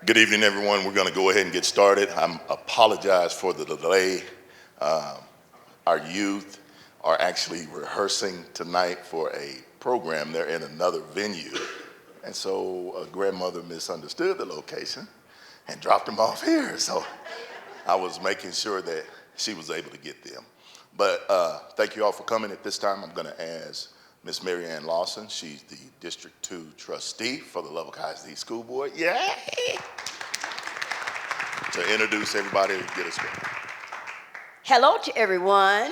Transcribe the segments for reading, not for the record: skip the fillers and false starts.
Good evening, everyone. We're going to go ahead and get started. I apologize for the delay. Our youth are actually rehearsing tonight for a program. They're in another venue. And so a grandmother misunderstood the location and dropped them off here. So I was making sure that she was able to get them. But thank you all for coming. At this time, I'm going to ask Miss Mary Ann Lawson. She's the District 2 trustee for the Lubbock ISD School Board. Yay! To introduce everybody and get us going. Hello to everyone.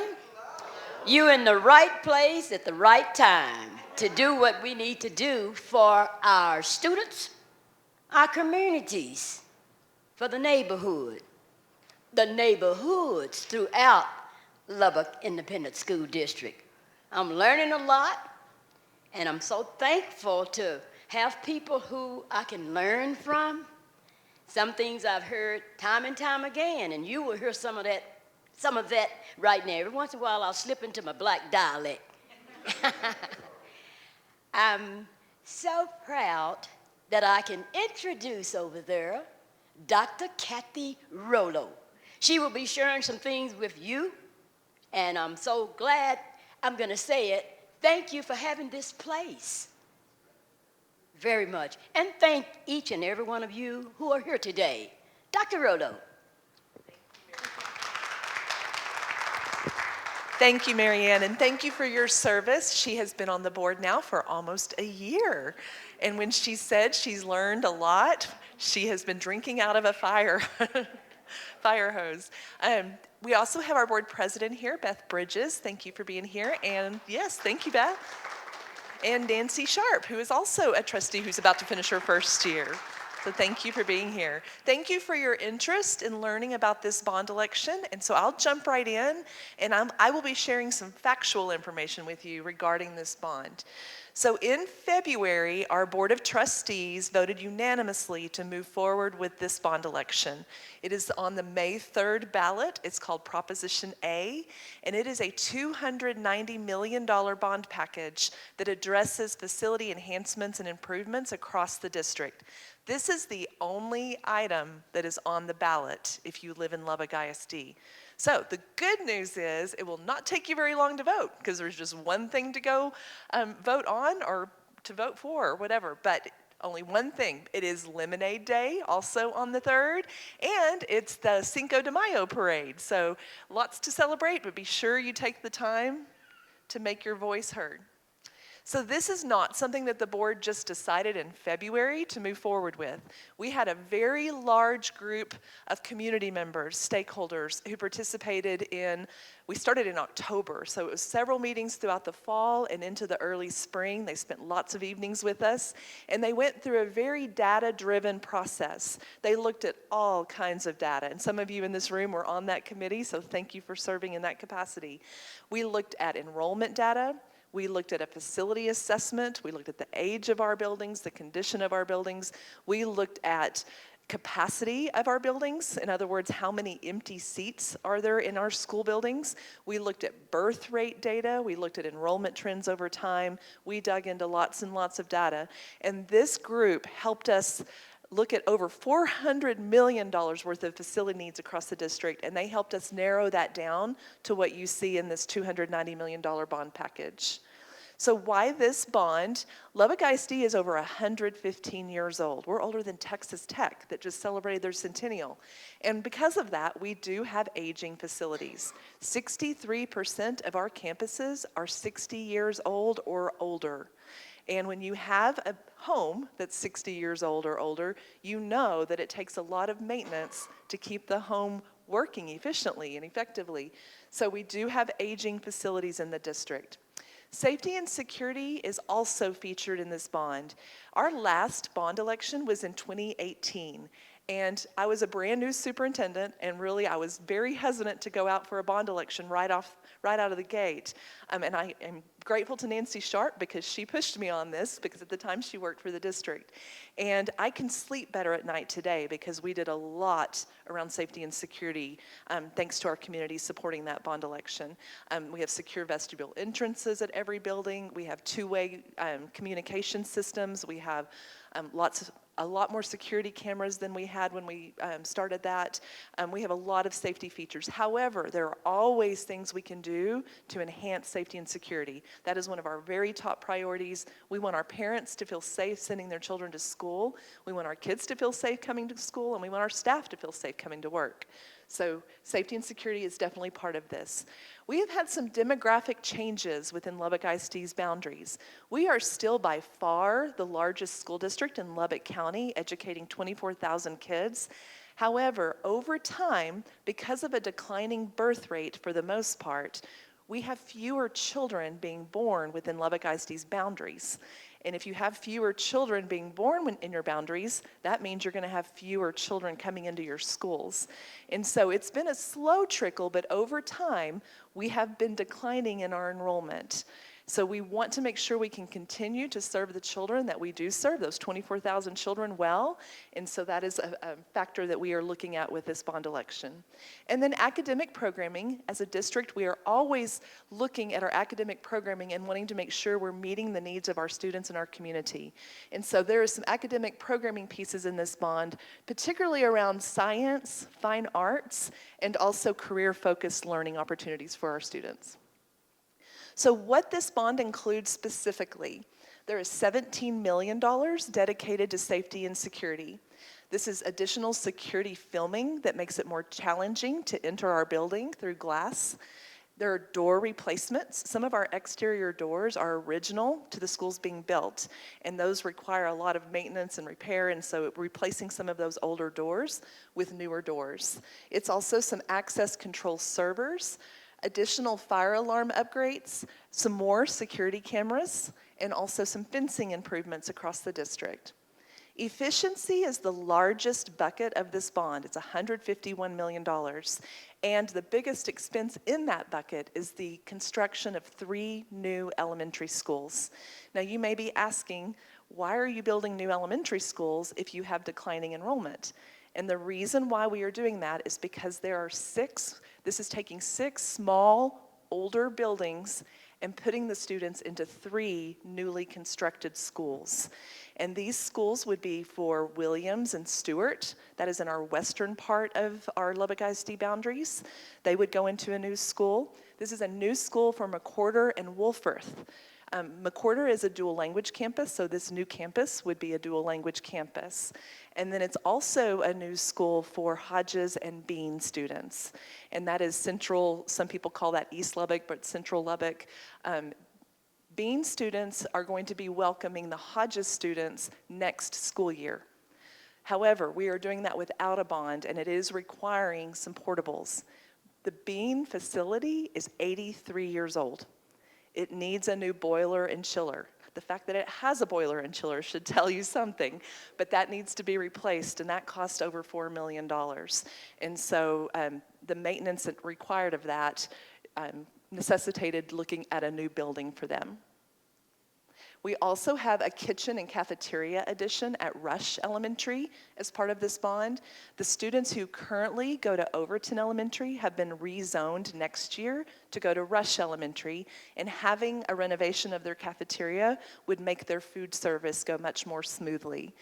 You're in the right place at the right time to do what we need to do for our students, our communities, for the neighborhoods throughout Lubbock Independent School District. I'm learning a lot, and I'm so thankful to have people who I can learn from. Some things I've heard time and time again, and you will hear some of that right now. Every once in a while, I'll slip into my black dialect. I'm so proud that I can introduce over there Dr. Kathy Rollo. She will be sharing some things with you, and I'm so glad I'm going to say it. Thank you for having this place. Very much. And thank each and every one of you who are here today. Dr. Rollo. Thank you, Mary Ann, and thank you for your service. She has been on the board now for almost a year. And when she said she's learned a lot, she has been drinking out of a fire hose. We also have our board president here, Beth Bridges. Thank you for being here. And yes, thank you, Beth. And Nancy Sharp, who is also a trustee who's about to finish her first year. So thank you for being here. Thank you for your interest in learning about this bond election. And so I'll jump right in, and I will be sharing some factual information with you regarding this bond. So in February, our Board of Trustees voted unanimously to move forward with this bond election. It is on the May 3rd ballot. It's called Proposition A, and it is a $290 million bond package that addresses facility enhancements and improvements across the district. This is the only item that is on the ballot if you live in Lubbock ISD. So the good news is it will not take you very long to vote because there's just one thing to go vote on or to vote for or whatever, but only one thing. It is Lemonade Day also on the 3rd, and it's the Cinco de Mayo parade. So lots to celebrate, but be sure you take the time to make your voice heard. So this is not something that the board just decided in February to move forward with. We had a very large group of community members, stakeholders, who participated in, we started in October, so it was several meetings throughout the fall and into the early spring. They spent lots of evenings with us, and they went through a very data-driven process. They looked at all kinds of data, and some of you in this room were on that committee, so thank you for serving in that capacity. We looked at enrollment data. We looked at a facility assessment. We looked at the age of our buildings, the condition of our buildings. We looked at capacity of our buildings. In other words, how many empty seats are there in our school buildings? We looked at birth rate data. We looked at enrollment trends over time. We dug into lots and lots of data. And this group helped us look at over $400 million worth of facility needs across the district, and they helped us narrow that down to what you see in this $290 million bond package. So why this bond? Lubbock ISD is over 115 years old. We're older than Texas Tech that just celebrated their centennial. And because of that, we do have aging facilities. 63% of our campuses are 60 years old or older. And when you have a home that's 60 years old or older, you know that it takes a lot of maintenance to keep the home working efficiently and effectively. So we do have aging facilities in the district. Safety and security is also featured in this bond. Our last bond election was in 2018. And I was a brand new superintendent, and really I was very hesitant to go out for a bond election right out of the gate. And I am grateful to Nancy Sharp because she pushed me on this, because at the time she worked for the district. And I can sleep better at night today because we did a lot around safety and security thanks to our community supporting that bond election. We have secure vestibule entrances at every building. We have two-way communication systems. We have A lot more security cameras than we had when we started that. We have a lot of safety features. However, there are always things we can do to enhance safety and security. That is one of our very top priorities. We want our parents to feel safe sending their children to school. We want our kids to feel safe coming to school, and we want our staff to feel safe coming to work. So safety and security is definitely part of this. We have had some demographic changes within Lubbock ISD's boundaries. We are still by far the largest school district in Lubbock County, educating 24,000 kids. However, over time, because of a declining birth rate for the most part, we have fewer children being born within Lubbock ISD's boundaries. And if you have fewer children being born in your boundaries, that means you're going to have fewer children coming into your schools. And so it's been a slow trickle, but over time, we have been declining in our enrollment. So we want to make sure we can continue to serve the children that we do serve, those 24,000 children well. And so that is a factor that we are looking at with this bond election. And then academic programming. As a district, we are always looking at our academic programming and wanting to make sure we're meeting the needs of our students in our community. And so there are some academic programming pieces in this bond, particularly around science, fine arts, and also career-focused learning opportunities for our students. So what this bond includes specifically, there is $17 million dedicated to safety and security. This is additional security filming that makes it more challenging to enter our building through glass. There are door replacements. Some of our exterior doors are original to the schools being built, and those require a lot of maintenance and repair, and so replacing some of those older doors with newer doors. It's also some access control servers, additional fire alarm upgrades, some more security cameras, and also some fencing improvements across the district. Efficiency is the largest bucket of this bond. It's $151 million. And the biggest expense in that bucket is the construction of 3 new elementary schools. Now you may be asking, why are you building new elementary schools if you have declining enrollment? And the reason why we are doing that is because this is taking 6 small, older buildings and putting the students into 3 newly constructed schools. And these schools would be for Williams and Stewart. That is in our western part of our Lubbock ISD boundaries. They would go into a new school. This is a new school for McWhorter and Wolforth. McWhorter is a dual language campus, so this new campus would be a dual language campus. And then it's also a new school for Hodges and Bean students. And that is central, some people call that East Lubbock, but central Lubbock. Bean students are going to be welcoming the Hodges students next school year. However, we are doing that without a bond, and it is requiring some portables. The Bean facility is 83 years old. It needs a new boiler and chiller. The fact that it has a boiler and chiller should tell you something, but that needs to be replaced, and that cost over $4 million. And so the maintenance required of that necessitated looking at a new building for them. We also have a kitchen and cafeteria addition at Rush Elementary as part of this bond. The students who currently go to Overton Elementary have been rezoned next year to go to Rush Elementary, and having a renovation of their cafeteria would make their food service go much more smoothly.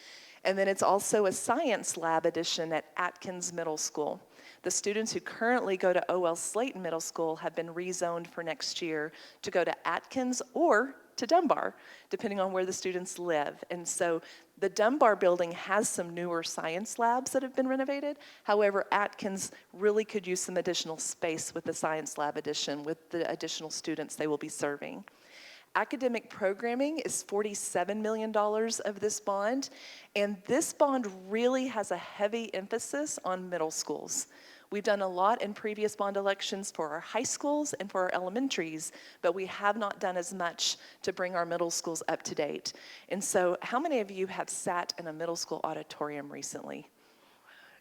And then it's also a science lab addition at Atkins Middle School. The students who currently go to O.L. Slayton Middle School have been rezoned for next year to go to Atkins or to Dunbar, depending on where the students live. And so the Dunbar building has some newer science labs that have been renovated. However, Atkins really could use some additional space with the science lab addition, with the additional students they will be serving. Academic programming is $47 million of this bond, and this bond really has a heavy emphasis on middle schools. We've done a lot in previous bond elections for our high schools and for our elementaries, but we have not done as much to bring our middle schools up to date. And so how many of you have sat in a middle school auditorium recently?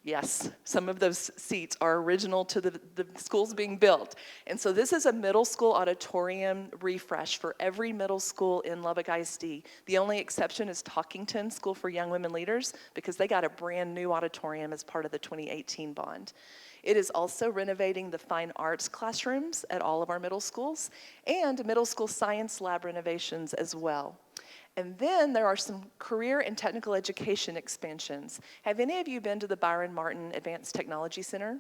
Yes, some of those seats are original to the schools being built. And so this is a middle school auditorium refresh for every middle school in Lubbock ISD. The only exception is Talkington School for Young Women Leaders, because they got a brand new auditorium as part of the 2018 bond. It is also renovating the fine arts classrooms at all of our middle schools and middle school science lab renovations as well. And then there are some career and technical education expansions. Have any of you been to the Byron Martin Advanced Technology Center?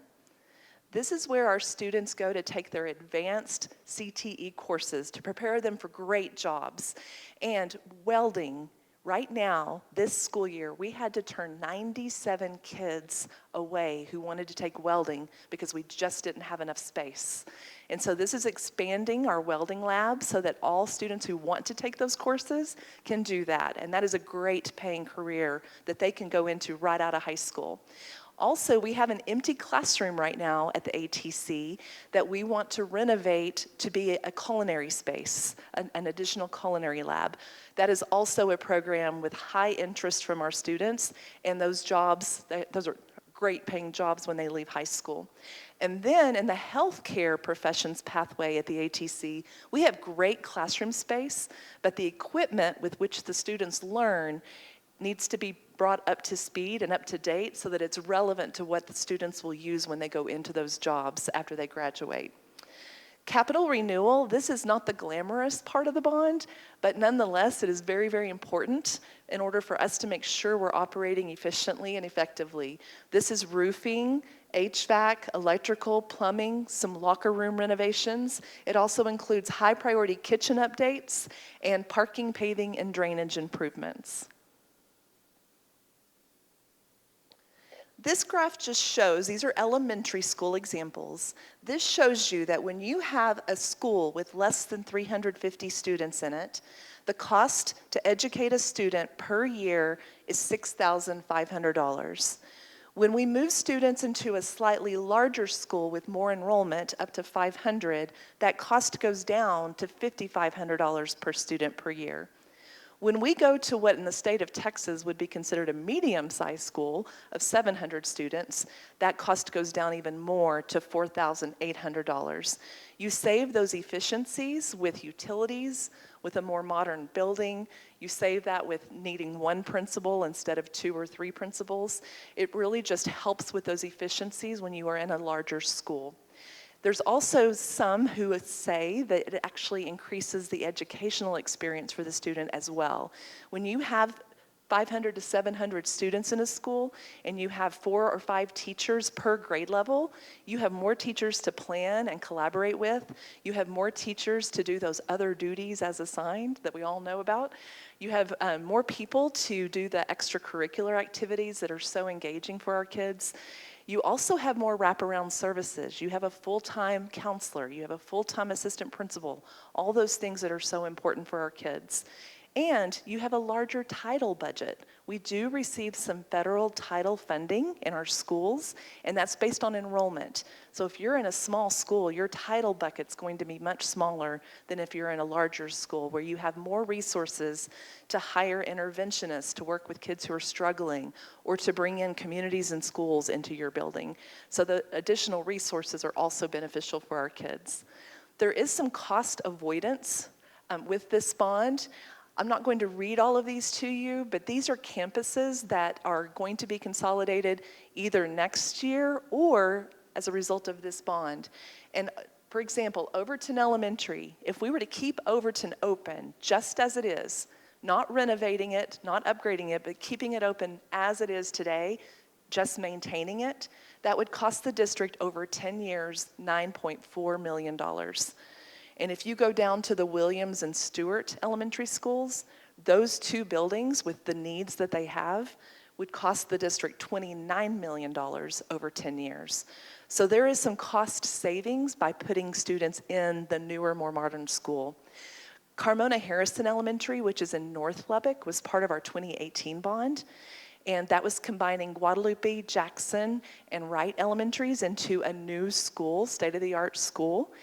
This is where our students go to take their advanced CTE courses to prepare them for great jobs. And welding, right now, this school year, we had to turn 97 kids away who wanted to take welding because we just didn't have enough space. And so this is expanding our welding lab so that all students who want to take those courses can do that. And that is a great paying career that they can go into right out of high school. Also, we have an empty classroom right now at the ATC that we want to renovate to be a culinary space, an additional culinary lab. That is also a program with high interest from our students, and those jobs, those are great paying jobs when they leave high school. And then in the healthcare professions pathway at the ATC, we have great classroom space, but the equipment with which the students learn needs to be brought up to speed and up to date so that it's relevant to what the students will use when they go into those jobs after they graduate. Capital renewal, this is not the glamorous part of the bond, but nonetheless, it is very, very important in order for us to make sure we're operating efficiently and effectively. This is roofing, HVAC, electrical, plumbing, some locker room renovations. It also includes high priority kitchen updates and parking, paving, and drainage improvements. This graph just shows, these are elementary school examples. This shows you that when you have a school with less than 350 students in it, the cost to educate a student per year is $6,500. When we move students into a slightly larger school with more enrollment, up to 500, that cost goes down to $5,500 per student per year. When we go to what in the state of Texas would be considered a medium-sized school of 700 students, that cost goes down even more to $4,800. You save those efficiencies with utilities, with a more modern building. You save that with needing one principal instead of 2 or 3 principals. It really just helps with those efficiencies when you are in a larger school. There's also some who would say that it actually increases the educational experience for the student as well. When you have 500 to 700 students in a school and you have 4 or 5 teachers per grade level, you have more teachers to plan and collaborate with. You have more teachers to do those other duties as assigned that we all know about. You have more people to do the extracurricular activities that are so engaging for our kids. You also have more wraparound services. You have a full-time counselor. You have a full-time assistant principal. All those things that are so important for our kids. And you have a larger title budget. We do receive some federal title funding in our schools, and that's based on enrollment. So if you're in a small school, your title bucket's going to be much smaller than if you're in a larger school where you have more resources to hire interventionists to work with kids who are struggling or to bring in communities and schools into your building. So the additional resources are also beneficial for our kids. There is some cost avoidance with this bond. I'm not going to read all of these to you, but these are campuses that are going to be consolidated either next year or as a result of this bond. And for example, Overton Elementary, if we were to keep Overton open just as it is, not renovating it, not upgrading it, but keeping it open as it is today, just maintaining it, that would cost the district over 10 years, $9.4 million. And if you go down to the Williams and Stewart elementary schools, those 2 buildings with the needs that they have would cost the district $29 million over 10 years. So there is some cost savings by putting students in the newer, more modern school. Carmona Harrison Elementary, which is in North Lubbock, was part of our 2018 bond. And that was combining Guadalupe, Jackson, and Wright elementaries into a new school, state-of-the-art school.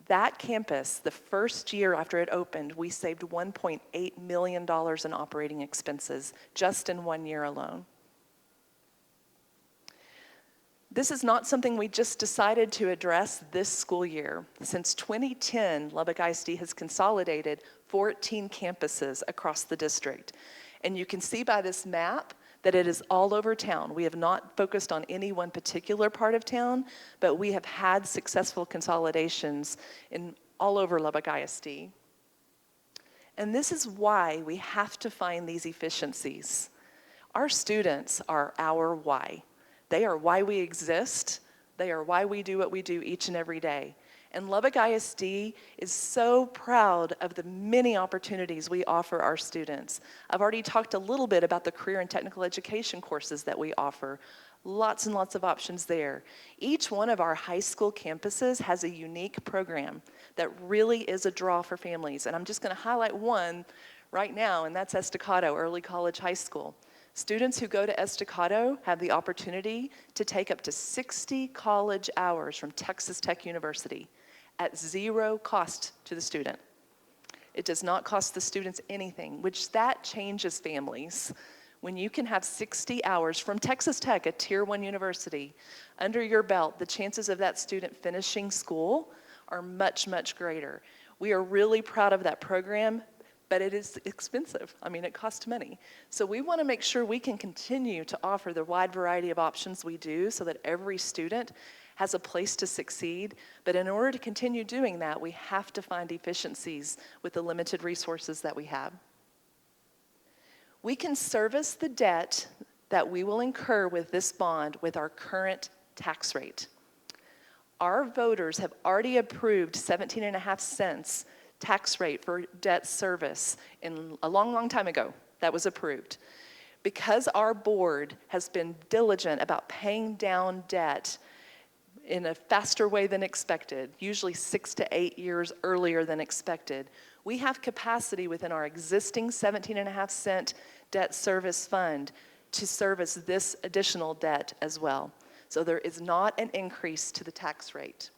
That campus, the first year after it opened, we saved $1.8 million in operating expenses just in 1 year alone. This is not something we just decided to address this school year. Since 2010, Lubbock ISD has consolidated 14 campuses across the district. And you can see by this map that it is all over town. We have not focused on any one particular part of town, but we have had successful consolidations in all over Lubbock ISD. And this is why we have to find these efficiencies. Our students are our why. They are why we exist. They are why we do what we do each and every day. And Lubbock ISD is so proud of the many opportunities we offer our students. I've already talked a little bit about the career and technical education courses that we offer. Lots and lots of options there. Each one of our high school campuses has a unique program that really is a draw for families. And I'm just going to highlight one right now, and that's Estacado Early College High School. Students who go to Estacado have the opportunity to take up to 60 college hours from Texas Tech University at zero cost to the student. It does not cost the students anything, which that changes families. When you can have 60 hours from Texas Tech, a Tier 1 university, under your belt, the chances of that student finishing school are much, much greater. We are really proud of that program, but it is expensive. I mean, it costs money. So we want to make sure we can continue to offer the wide variety of options we do so that every student has a place to succeed. But in order to continue doing that, we have to find efficiencies with the limited resources that we have. We can service the debt that we will incur with this bond with our current tax rate. Our voters have already approved 17.5 cents tax rate for debt service in a long, long time ago. That was approved. Because our board has been diligent about paying down debt in a faster way than expected, usually 6 to 8 years earlier than expected, we have capacity within our existing 17.5 cent debt service fund to service this additional debt as well. So there is not an increase to the tax rate.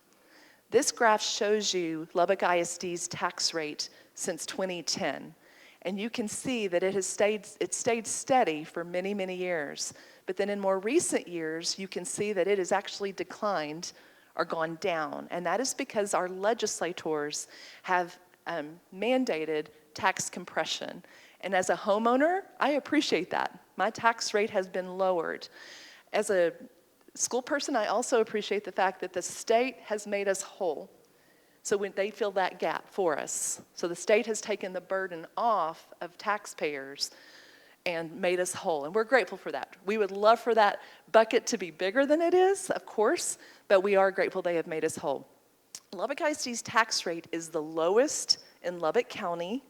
This graph shows you Lubbock ISD's tax rate since 2010. And you can see that it stayed steady for many, many years. But then in more recent years, you can see that it has actually declined or gone down. And that is because our legislators have mandated tax compression. And as a homeowner, I appreciate that. My tax rate has been lowered. As a school person, I also appreciate the fact that the state has made us whole. So when they fill that gap for us. So the state has taken the burden off of taxpayers and made us whole. And we're grateful for that. We would love for that bucket to be bigger than it is, of course, but we are grateful they have made us whole. Lubbock ISD's tax rate is the lowest in Lubbock County,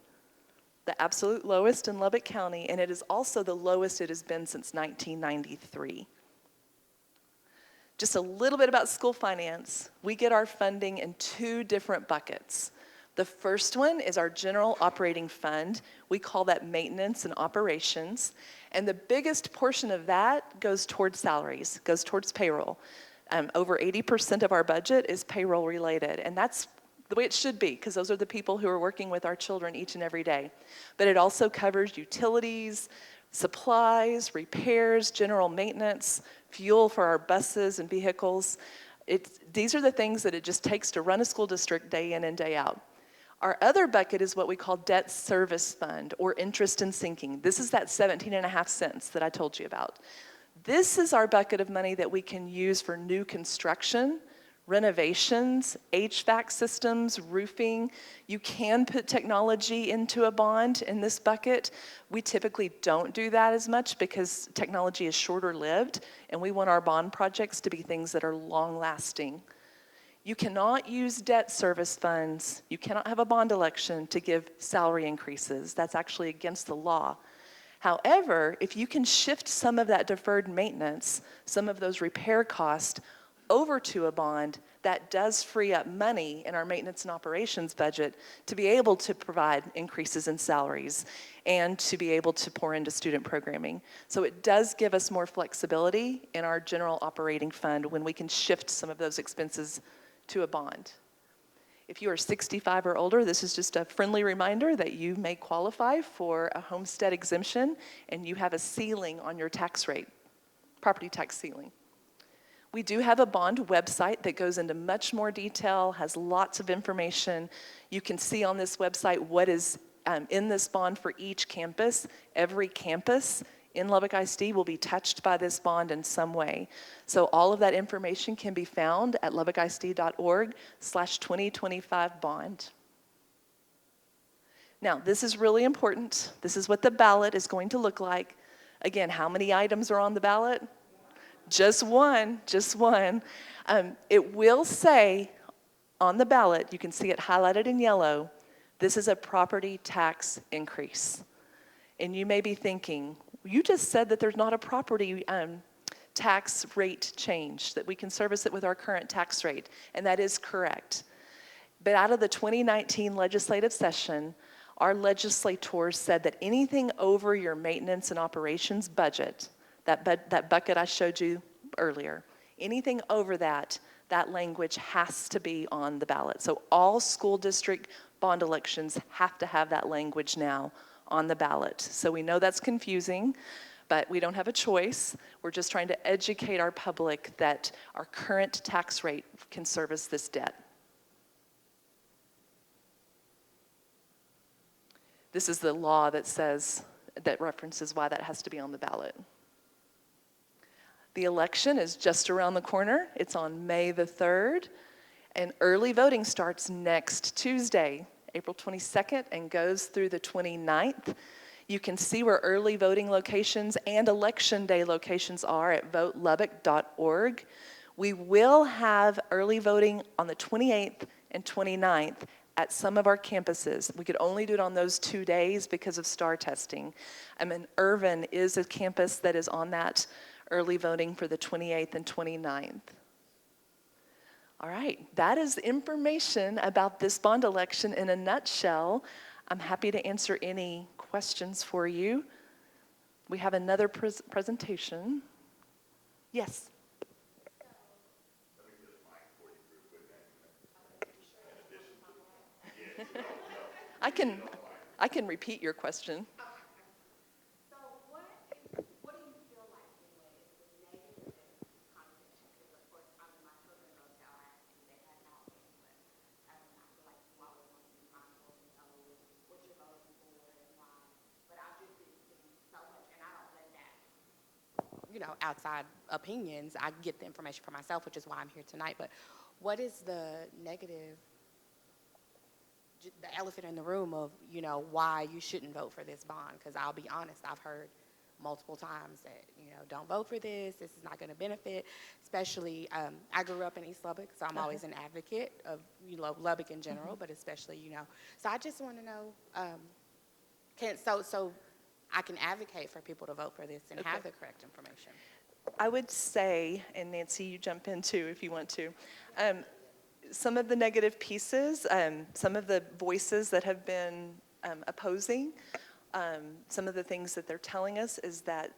the absolute lowest in Lubbock County, and it is also the lowest it has been since 1993. Just a little bit about school finance. We get our funding in 2 different buckets. The first one is our general operating fund. We call that maintenance and operations. And the biggest portion of that goes towards salaries, goes towards payroll. Over 80% of our budget is payroll related. And that's the way it should be, because those are the people who are working with our children each and every day. But it also covers utilities, supplies, repairs, general maintenance, fuel for our buses and vehicles. These are the things that it just takes to run a school district day in and day out. Our other bucket is what we call debt service fund or interest and sinking. This is that 17.5 cents that I told you about. This is our bucket of money that we can use for new construction, renovations, HVAC systems, roofing. You can put technology into a bond in this bucket. We typically don't do that as much because technology is shorter lived and we want our bond projects to be things that are long lasting. You cannot use debt service funds. You cannot have a bond election to give salary increases. That's actually against the law. However, if you can shift some of that deferred maintenance, some of those repair costs over to a bond, that does free up money in our maintenance and operations budget to be able to provide increases in salaries and to be able to pour into student programming. So it does give us more flexibility in our general operating fund when we can shift some of those expenses to a bond. If you are 65 or older, this is just a friendly reminder that you may qualify for a homestead exemption and you have a ceiling on your tax rate, property tax ceiling. We do have a bond website that goes into much more detail, has lots of information. You can see on this website what is in this bond for each campus. Every campus in Lubbock ISD will be touched by this bond in some way. So all of that information can be found at lubbockisd.org/2025 bond. Now, this is really important. This is what the ballot is going to look like. Again, how many items are on the ballot? Just one, just one. It will say on the ballot, you can see it highlighted in yellow, this is a property tax increase. And you may be thinking, you just said that there's not a property tax rate change, that we can service it with our current tax rate, and that is correct. But out of the 2019 legislative session, our legislators said that anything over your maintenance and operations budget, that bucket I showed you earlier, anything over that language has to be on the ballot. So all school district bond elections have to have that language now on the ballot. So we know that's confusing, but we don't have a choice. We're just trying to educate our public that our current tax rate can service this debt. This is the law that references why that has to be on the ballot. The election is just around the corner. It's on May the 3rd, and early voting starts next Tuesday, April 22nd, and goes through the 29th. You can see where early voting locations and election day locations are at votelubbock.org. We will have early voting on the 28th and 29th at some of our campuses. We could only do it on those 2 days because of STAR testing. Irvin is a campus that is on that early voting for the 28th and 29th. All right, that is information about this bond election in a nutshell. I'm happy to answer any questions for you. We have another presentation. Yes. I can repeat your question. So what do you feel like anyway is the negative connotation? Because of course, I mean, my children go tell actually they had not been, but I feel like you always want to be mindful and know what you're voting for and why. But I've just been seeing so much, and I don't let that, outside opinions. I get the information for myself, which is why I'm here tonight. But what is the negative, the elephant in the room of, why you shouldn't vote for this bond? Because I'll be honest, I've heard multiple times that, don't vote for this. This is not going to benefit, especially, I grew up in East Lubbock, so I'm always an advocate of, Lubbock in general, but especially, So I just want to know, so I can advocate for people to vote for this and have the correct information. I would say, and Nancy, you jump in too if you want to, some of the negative pieces, some of the voices that have been opposing, some of the things that they're telling us is that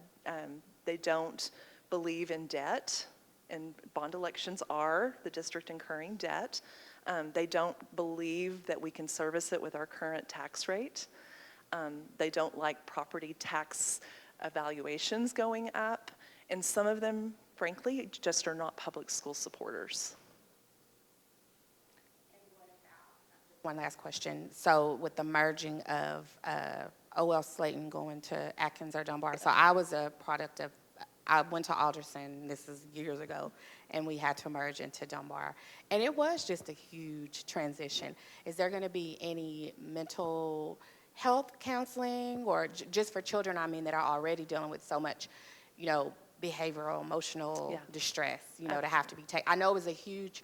they don't believe in debt, and bond elections are the district incurring debt. They don't believe that we can service it with our current tax rate. They don't like property tax evaluations going up, and some of them, frankly, just are not public school supporters. One last question. So with the merging of O.L. Slayton going to Atkins or Dunbar, so I was a product of, I went to Alderson, this is years ago, and we had to merge into Dunbar. And it was just a huge transition. Is there going to be any mental health counseling, or just for children, that are already dealing with so much, behavioral, emotional distress, to have to be taken? I know it was a huge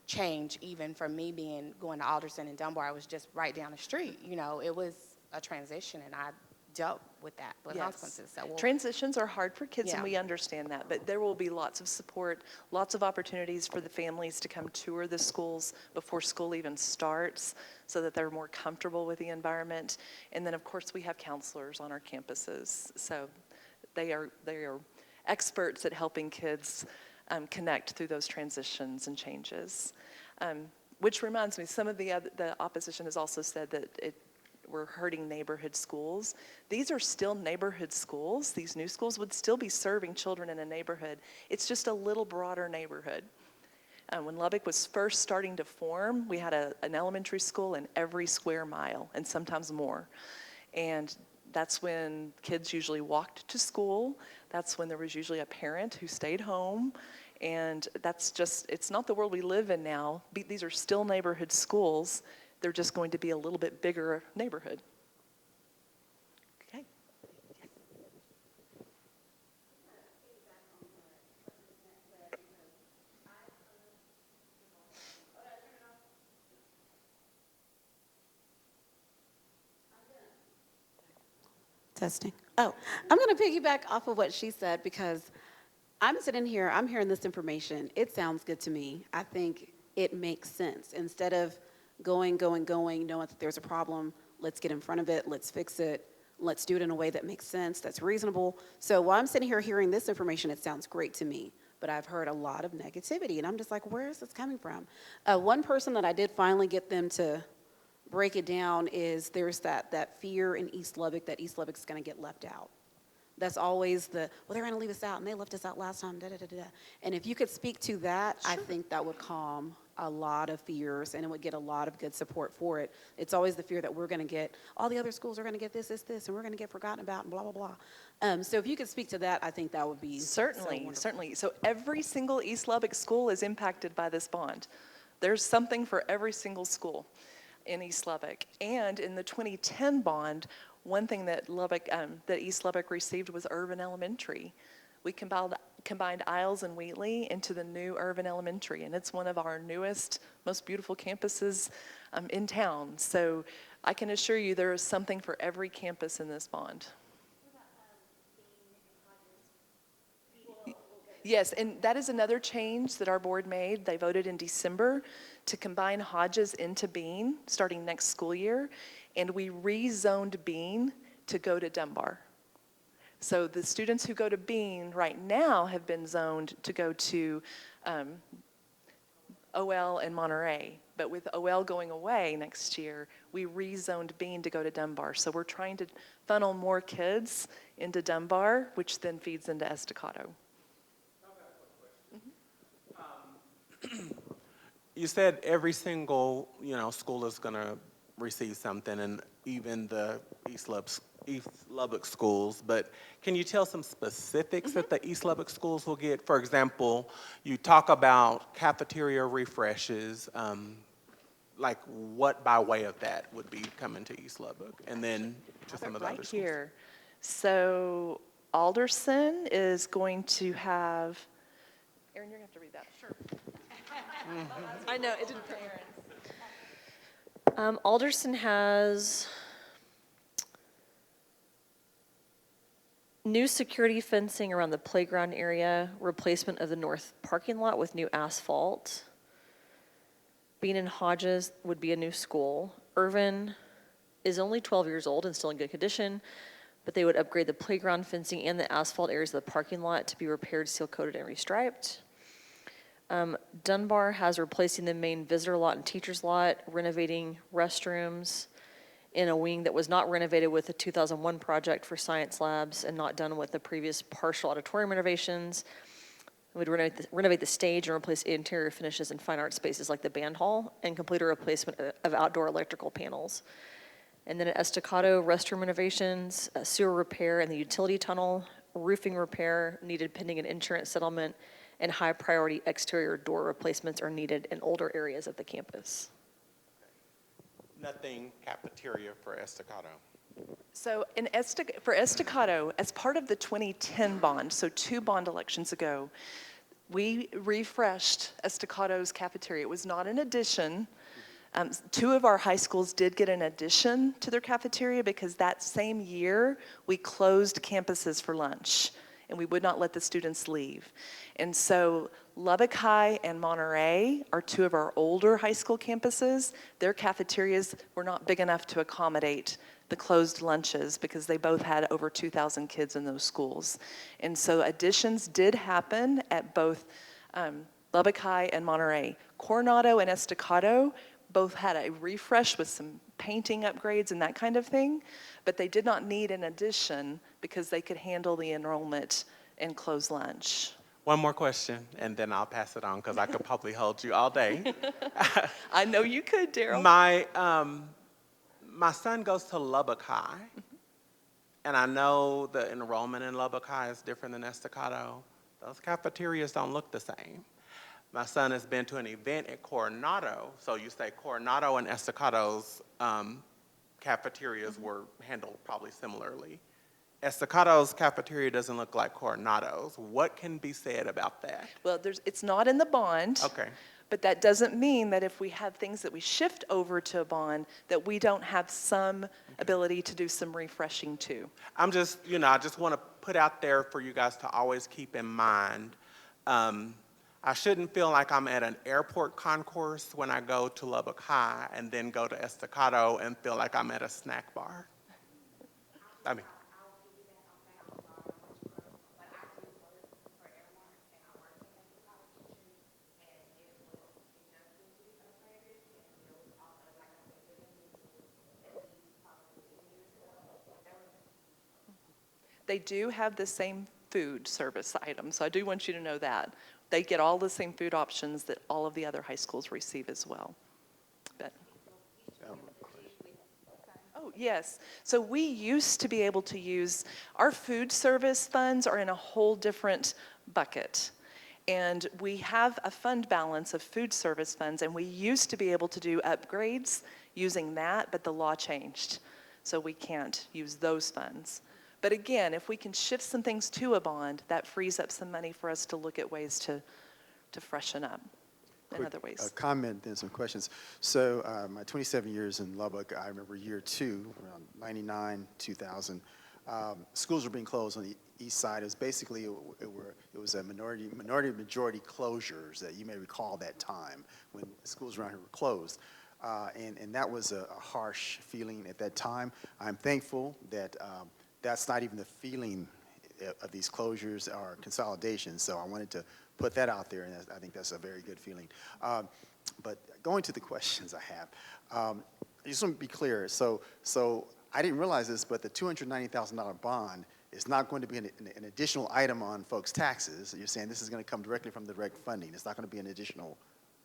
change even for me going to Alderson and Dunbar. It was just right down the street. It was a transition, and I dealt with that, with consequences. So transitions are hard for kids, and we understand that, but there will be lots of support, lots of opportunities for the families to come tour the schools before school even starts so that they're more comfortable with the environment. And then of course we have counselors on our campuses, so they are experts at helping kids connect through those transitions and changes. Which reminds me, some of the opposition has also said that we're hurting neighborhood schools. These are still neighborhood schools. These new schools would still be serving children in a neighborhood. It's just a little broader neighborhood. When Lubbock was first starting to form, we had an elementary school in every square mile, and sometimes more. And that's when kids usually walked to school. That's when there was usually a parent who stayed home. And it's not the world we live in now. These are still neighborhood schools. They're just going to be a little bit bigger neighborhood. Testing. Oh, I'm going to piggyback off of what she said because I'm sitting here, I'm hearing this information. It sounds good to me. I think it makes sense. Instead of going, knowing that there's a problem, let's get in front of it, let's fix it, let's do it in a way that makes sense, that's reasonable. So while I'm sitting here hearing this information, it sounds great to me. But I've heard a lot of negativity, and I'm just like, where is this coming from? One person that I did finally get them to break it down is there's that fear in East Lubbock that East Lubbock's going to get left out. That's always well, they're going to leave us out, and they left us out last time, da-da-da-da. And if you could speak to that, I think that would calm a lot of fears, and it would get a lot of good support for it. It's always the fear that we're going to get, all the other schools are going to get this, and we're going to get forgotten about, and blah, blah, blah. So if you could speak to that, I think that would be Certainly, so certainly. So every single East Lubbock school is impacted by this bond. There's something for every single school in East Lubbock. And in the 2010 bond, one thing that East Lubbock received was Irvin Elementary. We combined Isles and Wheatley into the new Irvin Elementary, and it's one of our newest, most beautiful campuses in town. So I can assure you there is something for every campus in this bond. Yes, and that is another change that our board made. They voted in December to combine Hodges into Bean starting next school year, and we rezoned Bean to go to Dunbar. So the students who go to Bean right now have been zoned to go to OL and Monterey, but with OL going away next year, we rezoned Bean to go to Dunbar. So we're trying to funnel more kids into Dunbar, which then feeds into Estacado. You said every single, school is going to receive something, and even the East Lubbock schools. But can you tell some specifics that the East Lubbock schools will get? For example, you talk about cafeteria refreshes. Like what by way of that would be coming to East Lubbock, and then to some of the other schools? Here. So Alderson is going to have. Erin, you're going to have to read that. Sure. I know, it didn't for Erin. Alderson has new security fencing around the playground area, replacement of the north parking lot with new asphalt. Bean and Hodges would be a new school. Irvin is only 12 years old and still in good condition, but they would upgrade the playground fencing and the asphalt areas of the parking lot to be repaired, seal-coated, and restriped. Dunbar has replacing the main visitor lot and teacher's lot, renovating restrooms in a wing that was not renovated with the 2001 project for science labs and not done with the previous partial auditorium renovations. We'd renovate the stage and replace interior finishes and fine art spaces like the band hall and complete a replacement of outdoor electrical panels. And then at Estacado, restroom renovations, sewer repair and the utility tunnel, roofing repair needed pending an insurance settlement, and high priority exterior door replacements are needed in older areas of the campus. Nothing cafeteria for Estacado. So for Estacado, as part of the 2010 bond, so 2 bond elections ago, we refreshed Estacado's cafeteria. It was not an addition. 2 of our high schools did get an addition to their cafeteria because that same year we closed campuses for lunch and we would not let the students leave. And so Lubbock High and Monterey are 2 of our older high school campuses. Their cafeterias were not big enough to accommodate the closed lunches because they both had over 2,000 kids in those schools. And so additions did happen at both Lubbock High and Monterey. Coronado and Estacado both had a refresh with some painting upgrades and that kind of thing, but they did not need an addition because they could handle the enrollment and close lunch. One more question, and then I'll pass it on because I could probably hold you all day. I know you could, Daryl. My son goes to Lubbock High, and I know the enrollment in Lubbock High is different than Estacado. Those cafeterias don't look the same. My son has been to an event at Coronado, so you say Coronado and Estacado's cafeterias were handled probably similarly. Estacado's cafeteria doesn't look like Coronado's. What can be said about that? Well, it's not in the bond. Okay. But that doesn't mean that if we have things that we shift over to a bond, that we don't have some ability to do some refreshing too. I'm just, I just want to put out there for you guys to always keep in mind, I shouldn't feel like I'm at an airport concourse when I go to Lubbock High and then go to Estacado and feel like I'm at a snack bar. I mean, They do have the same food service items, so I do want you to know that. They get all the same food options that all of the other high schools receive as well. But, oh, yes. So we used to be able to use, our food service funds are in a whole different bucket. And we have a fund balance of food service funds, and we used to be able to do upgrades using that, but the law changed. So we can't use those funds. But again, if we can shift some things to a bond, that frees up some money for us to look at ways to freshen up in other ways. A comment, then some questions. So my 27 years in Lubbock, I remember year 2, around 99, 2000, schools were being closed on the east side. It was basically, it was a majority closures that you may recall that time when schools around here were closed. And that was a harsh feeling at that time. I'm thankful that that's not even the feeling of these closures or consolidations. So I wanted to put that out there, and I think that's a very good feeling. But going to the questions I have, I just want to be clear. So I didn't realize this, but the $290,000 bond is not going to be an additional item on folks' taxes. You're saying this is going to come directly from the direct funding. It's not going to be an additional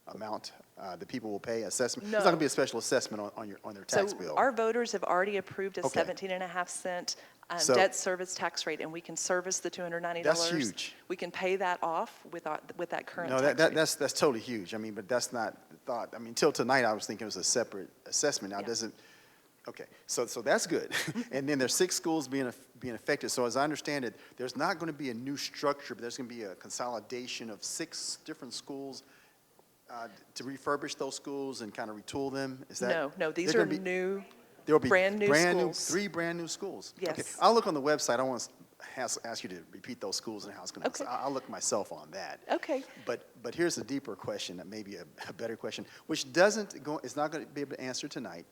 amount that people will pay assessment. No. It's not going to be a special assessment on their tax So bill. our voters have already approved a Okay. 17.5 cent So- debt service tax rate, and we can service the $290. That's huge. We can pay that off with that current No, tax rate. that's totally huge. I mean, but that's not the thought. I mean, until tonight, I was thinking it was a separate assessment. Now, Yeah. doesn't, okay, so that's good. And then there's 6 schools being affected. So as I understand it, there's not going to be a new structure, but there's going to be a consolidation of 6 different schools to refurbish those schools and kind of retool them. Is that? No, these they're are gonna be- new, There'll be brand new schools. 3 brand new schools. Okay, Yes. I'll look on the website. I want to ask you to repeat those schools and how it's going to. Okay. I'll look myself on that. Okay. But here's a deeper question, maybe a better question, which doesn't go. It's not going to be able to answer tonight.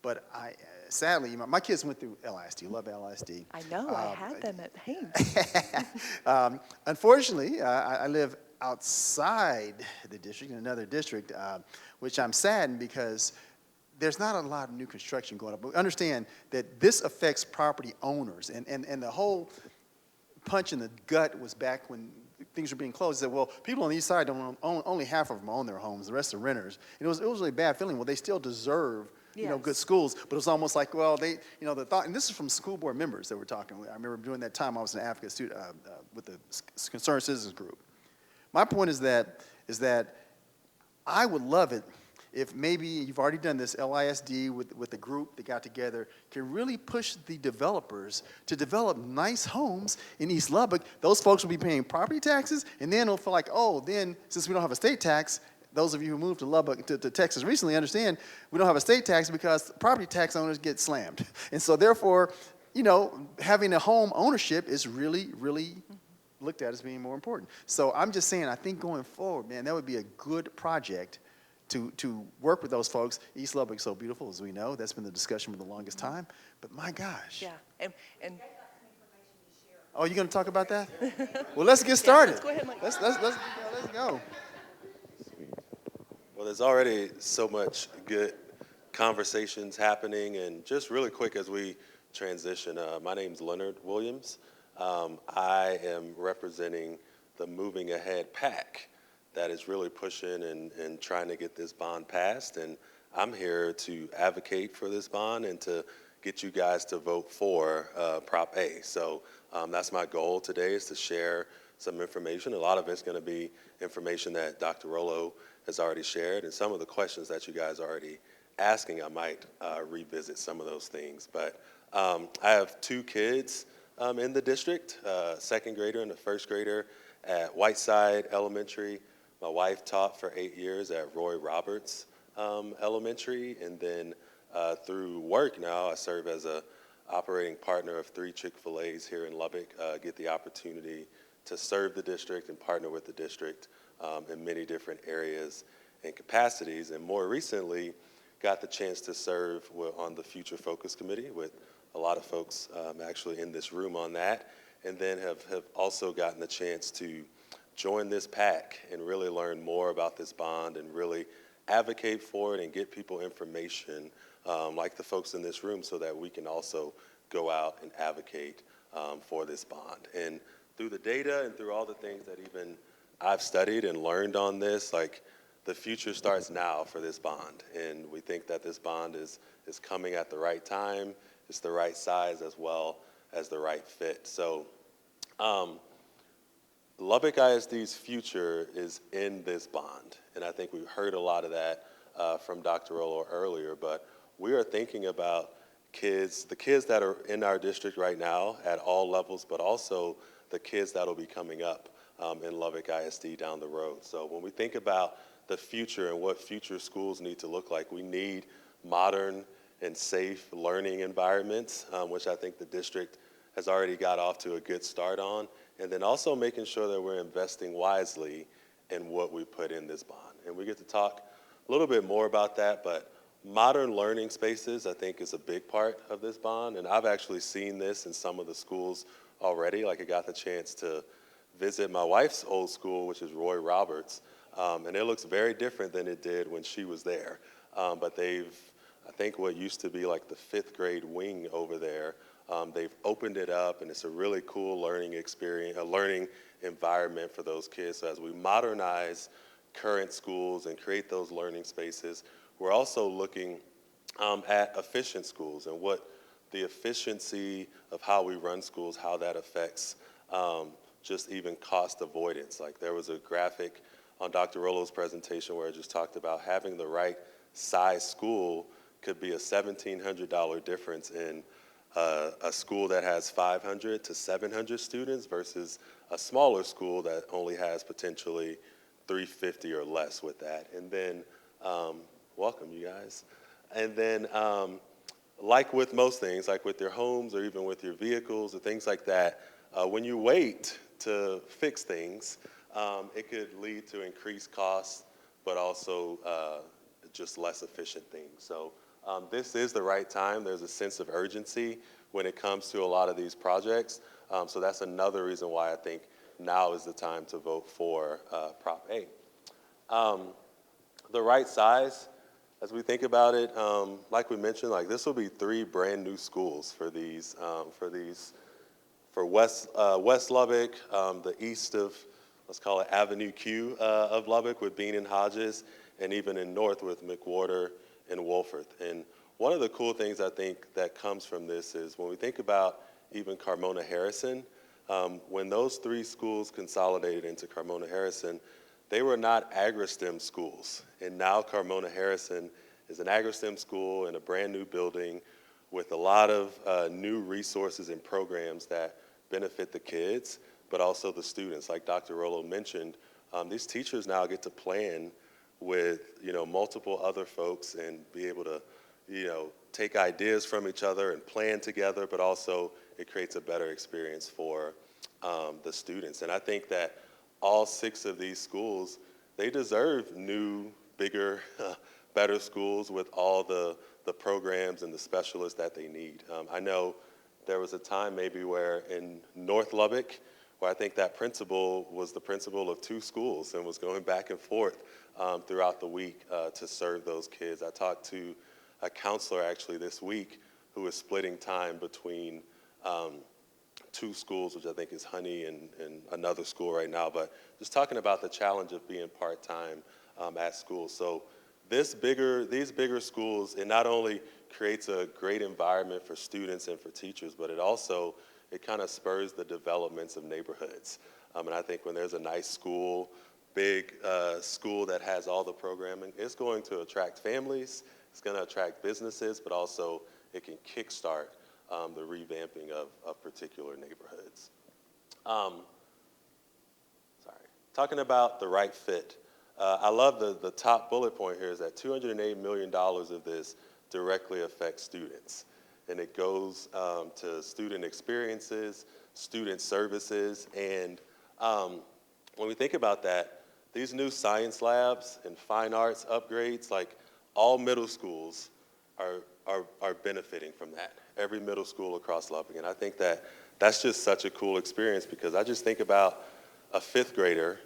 But I sadly, my kids went through LISD. Love LISD. I know, I had them at Haynes. Unfortunately, I live outside the district in another district, which I'm saddened because there's not a lot of new construction going up. But understand that this affects property owners, and the whole punch in the gut was back when things were being closed. That, well, people on the east side don't own, only half of them own their homes, the rest are renters. And it was really a bad feeling. Well, they still deserve good Yes. schools, but it was almost like, well, they, the thought, and this is from school board members that were talking. I remember during that time I was an advocate student with the Concerned Citizens Group. My point is that I would love it if maybe you've already done this, LISD with the group that got together, can really push the developers to develop nice homes in East Lubbock. Those folks will be paying property taxes, and then it'll feel like, oh, then since we don't have a state tax, those of you who moved to Lubbock, to Texas recently understand we don't have a state tax because property tax owners get slammed. And so therefore, having a home ownership is really, really looked at as being more important. So I'm just saying, I think going forward, man, that would be a good project to work with those folks. East Lubbock's so beautiful, as we know. That's been the discussion for the longest time. But my gosh. Yeah, and Oh, you're going to talk about that? Well, let's get started. let's go ahead and Let's go. Well, there's already so much good conversations happening, and just really quick as we transition, my name's Leonard Williams. I am representing the Moving Ahead PAC that is really pushing and trying to get this bond passed, and I'm here to advocate for this bond and to get you guys to vote for Prop A. So that's my goal today, is to share some information. A lot of it's going to be information that Dr. Rollo has already shared, and some of the questions that you guys are already asking, I might revisit some of those things. But I have 2 kids in the district, a second grader and a first grader at Whiteside Elementary, My wife taught for 8 years at Roy Roberts Elementary, and then through work now, I serve as a operating partner of 3 Chick-fil-A's here in Lubbock, get the opportunity to serve the district and partner with the district in many different areas and capacities. And more recently, got the chance to serve on the Future Focus Committee with a lot of folks actually in this room on that, and then have also gotten the chance to join this PAC and really learn more about this bond and really advocate for it and get people information like the folks in this room so that we can also go out and advocate for this bond. And through the data and through all the things that even I've studied and learned on this, like the future starts now for this bond. And we think that this bond is coming at the right time. It's the right size as well as the right fit. So Lubbock ISD's future is in this bond. And I think we've heard a lot of that from Dr. Rollo earlier, but we are thinking about the kids that are in our district right now at all levels, but also the kids that'll be coming up in Lubbock ISD down the road. So when we think about the future and what future schools need to look like, we need modern and safe learning environments, which I think the district has already got off to a good start on, and then also making sure that we're investing wisely in what we put in this bond. And we get to talk a little bit more about that, but modern learning spaces, I think, is a big part of this bond, and I've actually seen this in some of the schools already. Like I got the chance to visit my wife's old school, which is Roy Roberts, and it looks very different than it did when she was there. But I think what used to be like the 5th grade wing over there, they've opened it up, and it's a really cool learning experience, a learning environment for those kids. So as we modernize current schools and create those learning spaces, we're also looking at efficient schools and what the efficiency of how we run schools, how that affects just even cost avoidance. Like there was a graphic on Dr. Rollo's presentation where I just talked about having the right size school could be a $1,700 difference in a school that has 500 to 700 students versus a smaller school that only has potentially 350 or less with that. And then, welcome you guys. And then, like with most things, like with your homes or even with your vehicles or things like that, when you wait to fix things, it could lead to increased costs, but also just less efficient things. So this is the right time. There's a sense of urgency when it comes to a lot of these projects. So that's another reason why I think now is the time to vote for Prop A. The right size, as we think about it, like we mentioned, like this will be 3 brand new schools for West Lubbock, the east of, let's call it Avenue Q of Lubbock with Bean and Hodges, and even in north with McWhorter and Wolforth. And one of the cool things I think that comes from this is when we think about even Carmona Harrison, when those 3 schools consolidated into Carmona Harrison, they were not agri-STEM schools. And now Carmona Harrison is an agri-STEM school in a brand new building with a lot of new resources and programs that benefit the kids, but also the students. Like Dr. Rollo mentioned, these teachers now get to plan with multiple other folks and be able to take ideas from each other and plan together, but also it creates a better experience for the students. And I think that all 6 of these schools, they deserve new, bigger, better schools with all the programs and the specialists that they need. I know there was a time maybe where in North Lubbock, where I think that principal was the principal of 2 schools and was going back and forth throughout the week to serve those kids. I talked to a counselor actually this week who is splitting time between 2 schools, which I think is Honey and another school right now, but just talking about the challenge of being part-time at school. So these bigger schools, it not only creates a great environment for students and for teachers, but it kind of spurs the developments of neighborhoods. And I think when there's a nice school, big school that has all the programming, it's going to attract families, it's going to attract businesses, but also it can kickstart the revamping of particular neighborhoods. Talking about the right fit I love the top bullet point here is that $208 million of this directly affects students. And it goes to student experiences, student services, and when we think about that, these new science labs and fine arts upgrades, like all middle schools are benefiting from that. Every middle school across Lubbock. And I think that that's just such a cool experience because I just think about a fifth grader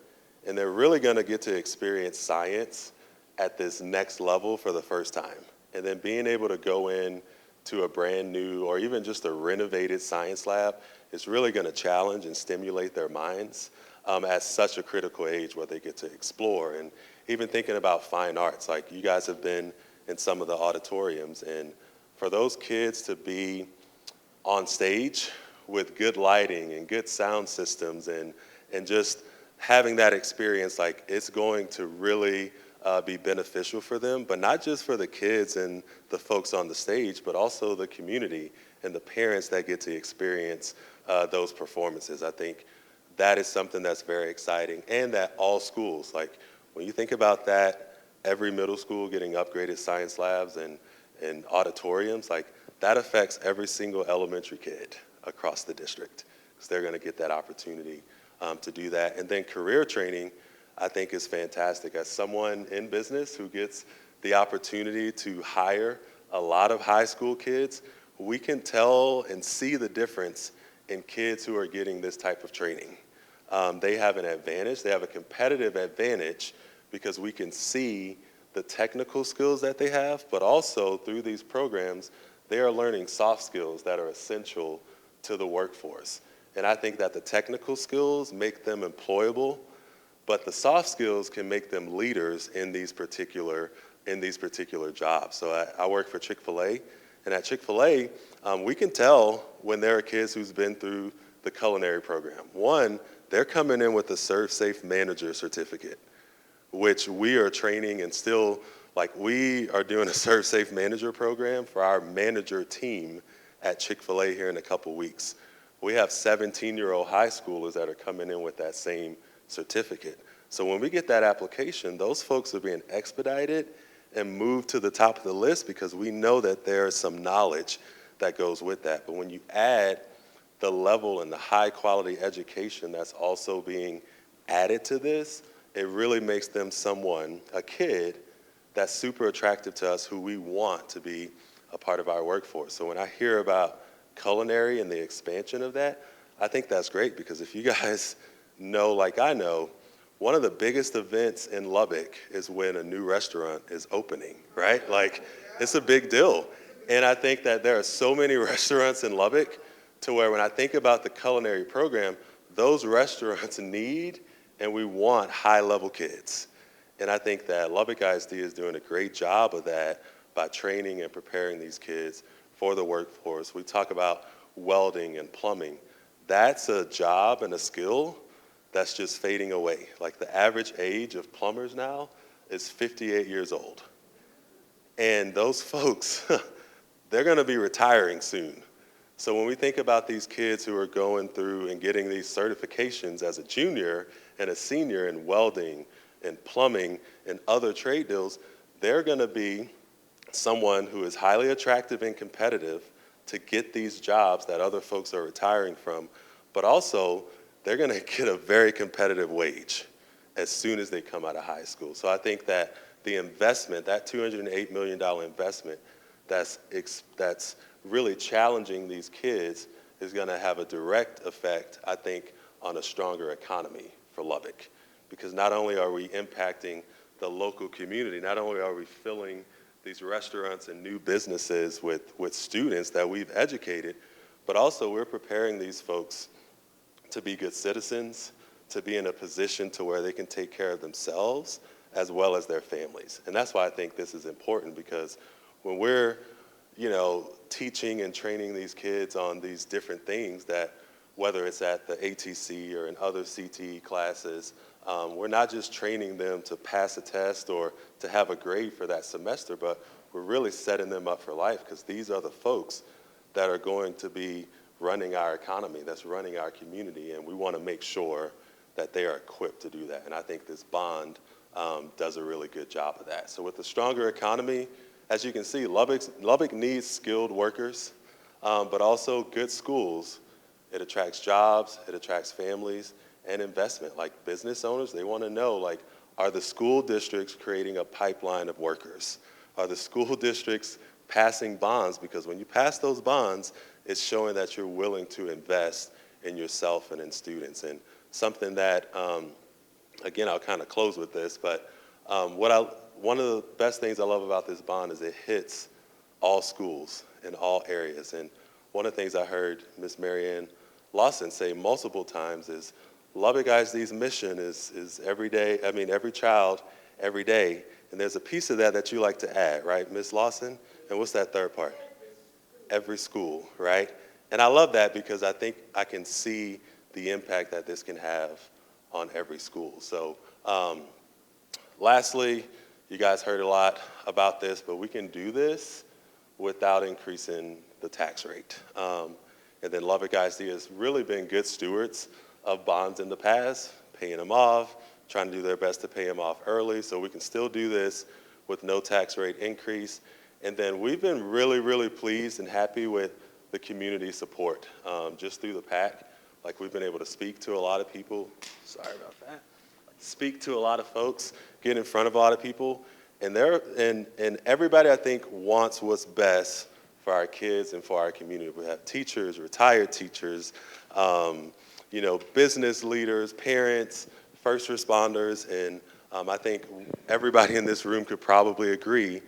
and they're really going to get to experience science at this next level for the first time. And then being able to go in to a brand new or even just a renovated science lab is really going to challenge and stimulate their minds at such a critical age where they get to explore. And even thinking about fine arts, like you guys have been in some of the auditoriums, and for those kids to be on stage with good lighting and good sound systems and just having that experience, like it's going to really be beneficial for them, but not just for the kids and the folks on the stage, but also the community and the parents that get to experience those performances. I think that is something that's very exciting, and that all schools, like when you think about that, every middle school getting upgraded science labs and auditoriums, like that affects every single elementary kid across the district because they're going to get that opportunity to do that. And then career training, I think, is fantastic. As someone in business who gets the opportunity to hire a lot of high school kids, we can tell and see the difference in kids who are getting this type of training. They have an advantage. They have a competitive advantage because we can see the technical skills that they have, but also through these programs, they are learning soft skills that are essential to the workforce. And I think that the technical skills make them employable, but the soft skills can make them leaders in these particular jobs. So I work for Chick-fil-A, and at Chick-fil-A, we can tell when there are kids who's been through the culinary program. One, they're coming in with a Serve Safe Manager certificate, which we are training and still, like we are doing a Serve Safe Manager program for our manager team at Chick-fil-A here in a couple weeks. We have 17-year-old high schoolers that are coming in with that same certificate. So when we get that application, those folks are being expedited and moved to the top of the list because we know that there's some knowledge that goes with that. But when you add the level and the high quality education that's also being added to this, it really makes them a kid that's super attractive to us who we want to be a part of our workforce. So when I hear about culinary and the expansion of that, I think that's great because if you guys know, like I know, one of the biggest events in Lubbock is when a new restaurant is opening, right? Like, it's a big deal. And I think that there are so many restaurants in Lubbock to where when I think about the culinary program, those restaurants need and we want high-level kids. And I think that Lubbock ISD is doing a great job of that by training and preparing these kids for the workforce. We talk about welding and plumbing. That's a job and a skill that's just fading away. Like the average age of plumbers now is 58 years old. And those folks, they're gonna be retiring soon. So when we think about these kids who are going through and getting these certifications as a junior and a senior in welding and plumbing and other trade deals, they're gonna be someone who is highly attractive and competitive to get these jobs that other folks are retiring from, but also they're gonna get a very competitive wage as soon as they come out of high school. So I think that the investment, that $208 million investment that's really challenging these kids is gonna have a direct effect, I think, on a stronger economy for Lubbock. Because not only are we impacting the local community, not only are we filling these restaurants and new businesses with students that we've educated, but also we're preparing these folks to be good citizens, to be in a position to where they can take care of themselves as well as their families. And that's why I think this is important, because when we're, teaching and training these kids on these different things, that whether it's at the ATC or in other CTE classes, we're not just training them to pass a test or to have a grade for that semester, but we're really setting them up for life, because these are the folks that are going to be running our economy, that's running our community, and we want to make sure that they are equipped to do that. And I think this bond does a really good job of that. So with a stronger economy, as you can see, Lubbock needs skilled workers, but also good schools. It attracts jobs, it attracts families, and investment. Like business owners, they want to know, like, are the school districts creating a pipeline of workers? Are the school districts passing bonds? Because when you pass those bonds, it's showing that you're willing to invest in yourself and in students. And something that, again, I'll kind of close with this, but one of the best things I love about this bond is it hits all schools in all areas. And one of the things I heard Ms. Marianne Lawson say multiple times is Lubbock ISD's mission is every day, every child, every day. And there's a piece of that you like to add, right, Ms. Lawson? And what's that third part? Every school, right? And I love that because I think I can see the impact that this can have on every school. So lastly, you guys heard a lot about this, but we can do this without increasing the tax rate. And then Lubbock ISD has really been good stewards of bonds in the past, paying them off, trying to do their best to pay them off early, so we can still do this with no tax rate increase. And then we've been really, really pleased and happy with the community support just through the PAC. Like, we've been able to speak to a lot of people. Sorry about that. Speak to a lot of folks, get in front of a lot of people. And everybody, I think, wants what's best for our kids and for our community. We have teachers, retired teachers, business leaders, parents, first responders, and I think everybody in this room could probably agree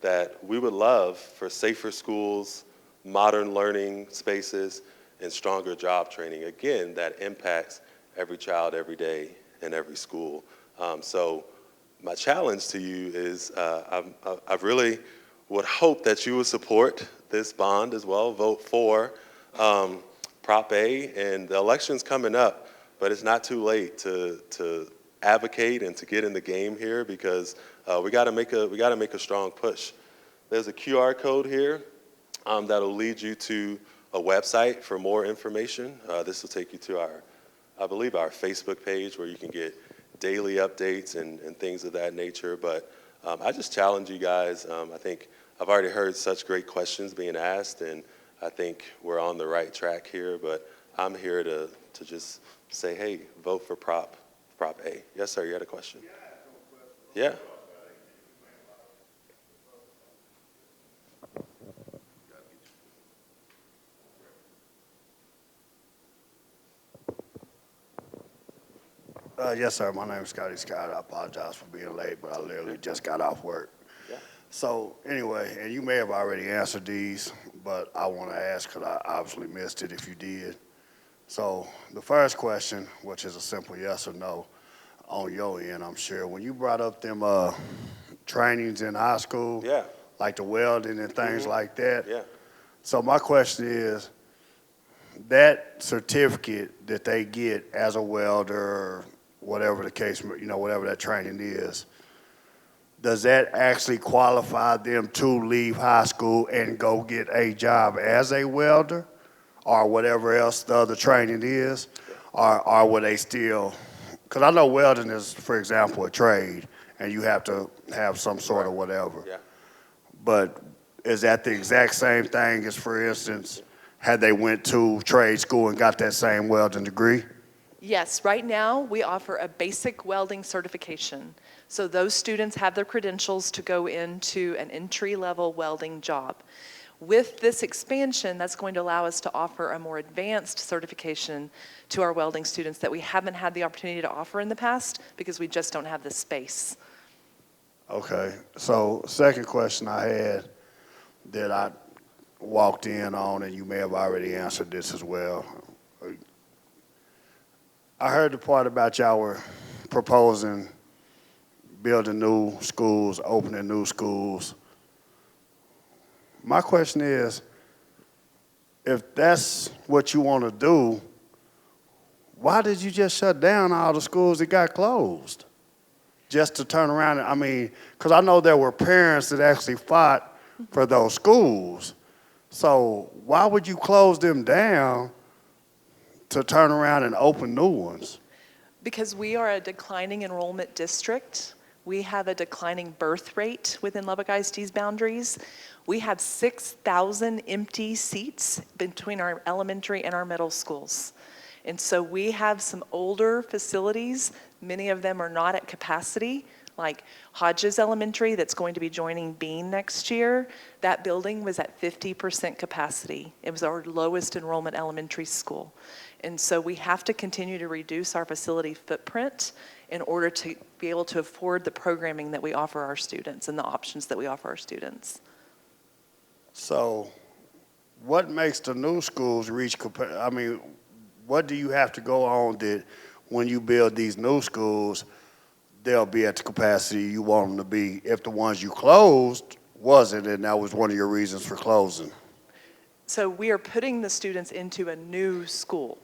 that we would love for safer schools, modern learning spaces, and stronger job training, again, that impacts every child, every day, and every school. So my challenge to you is I really would hope that you would support this bond as well, vote for Prop A, and the election's coming up, but it's not too late to advocate and to get in the game here, because we got to make a strong push. There's a QR code here that'll lead you to a website for more information. This will take you to I believe our Facebook page, where you can get daily updates and things of that nature. But I just challenge you guys. I think I've already heard such great questions being asked, and I think we're on the right track here. But I'm here to just say, hey, vote for Prop A. Yes, sir, you had a question? Yeah. Yes, sir. My name is Scotty Scott. I apologize for being late, but I literally just got off work. Yeah. So anyway, and you may have already answered these, but I want to ask because I obviously missed it if you did. So the first question, which is a simple yes or no on your end, I'm sure, when you brought up them trainings in high school, Yeah. like the welding and things like that. Yeah. So my question is, that certificate that they get as a welder, or whatever the case, whatever that training is, does that actually qualify them to leave high school and go get a job as a welder, or whatever else the other training is? Or will they still, because I know welding is, for example, a trade, and you have to have some sort of whatever. Yeah. But is that the exact same thing as, for instance, had they went to trade school and got that same welding degree? Yes, right now we offer a basic welding certification. So those students have their credentials to go into an entry-level welding job. With this expansion, that's going to allow us to offer a more advanced certification to our welding students that we haven't had the opportunity to offer in the past because we just don't have the space. Okay, so second question I had that I walked in on, and you may have already answered this as well. I heard the part about y'all were proposing building new schools, opening new schools. My question is, if that's what you want to do, why did you just shut down all the schools that got closed? Just to turn around, because I know there were parents that actually fought for those schools. So why would you close them down to turn around and open new ones? Because we are a declining enrollment district, We have a declining birth rate within Lubbock ISD's boundaries. We have 6,000 empty seats between our elementary and our middle schools. And so we have some older facilities. Many of them are not at capacity, like Hodges Elementary that's going to be joining Bean next year. That building was at 50% capacity. It was our lowest enrollment elementary school. And so we have to continue to reduce our facility footprint in order to be able to afford the programming that we offer our students and the options that we offer our students. So what makes the new schools reach, I mean, what do you have to go on that when you build these new schools, they'll be at the capacity you want them to be if the ones you closed wasn't, and that was one of your reasons for closing? So we are putting the students into a new school.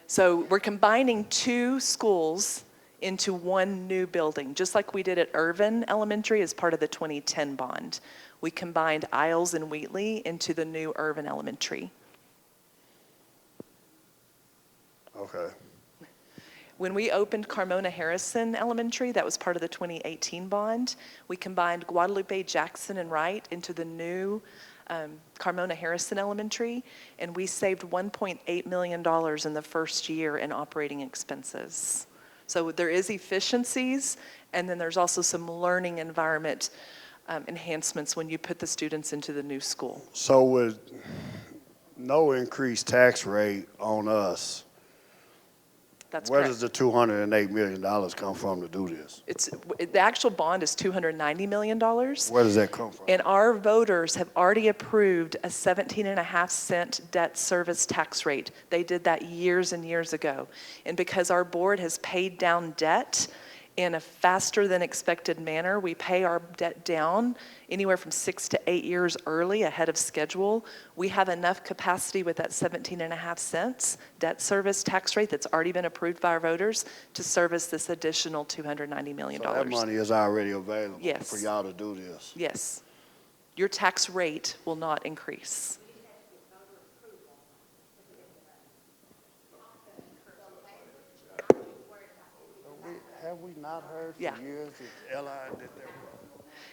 So we're combining 2 schools into one new building, just like we did at Irvin Elementary as part of the 2010 bond. We combined Isles and Wheatley into the new Irvin Elementary. Okay. When we opened Carmona Harrison Elementary, that was part of the 2018 bond, we combined Guadalupe, Jackson, and Wright into the new Carmona Harrison Elementary, and we saved $1.8 million in the first year in operating expenses. So there is efficiencies, and then there's also some learning environment enhancements when you put the students into the new school. So with no increased tax rate on us, That's where correct. does the $208 million come from to do this? The actual bond is $290 million. Where does that come from? And our voters have already approved a 17.5-cent debt service tax rate. They did that years and years ago. And because our board has paid down debt in a faster than expected manner, we pay our debt down anywhere from 6 to 8 years early ahead of schedule. We have enough capacity with that 17.5 cents debt service tax rate that's already been approved by our voters to service this additional $290 million. So that money is already available Yes. for y'all to do this? Yes. Your tax rate will not increase. Have we not heard Yeah. for years that LI did that?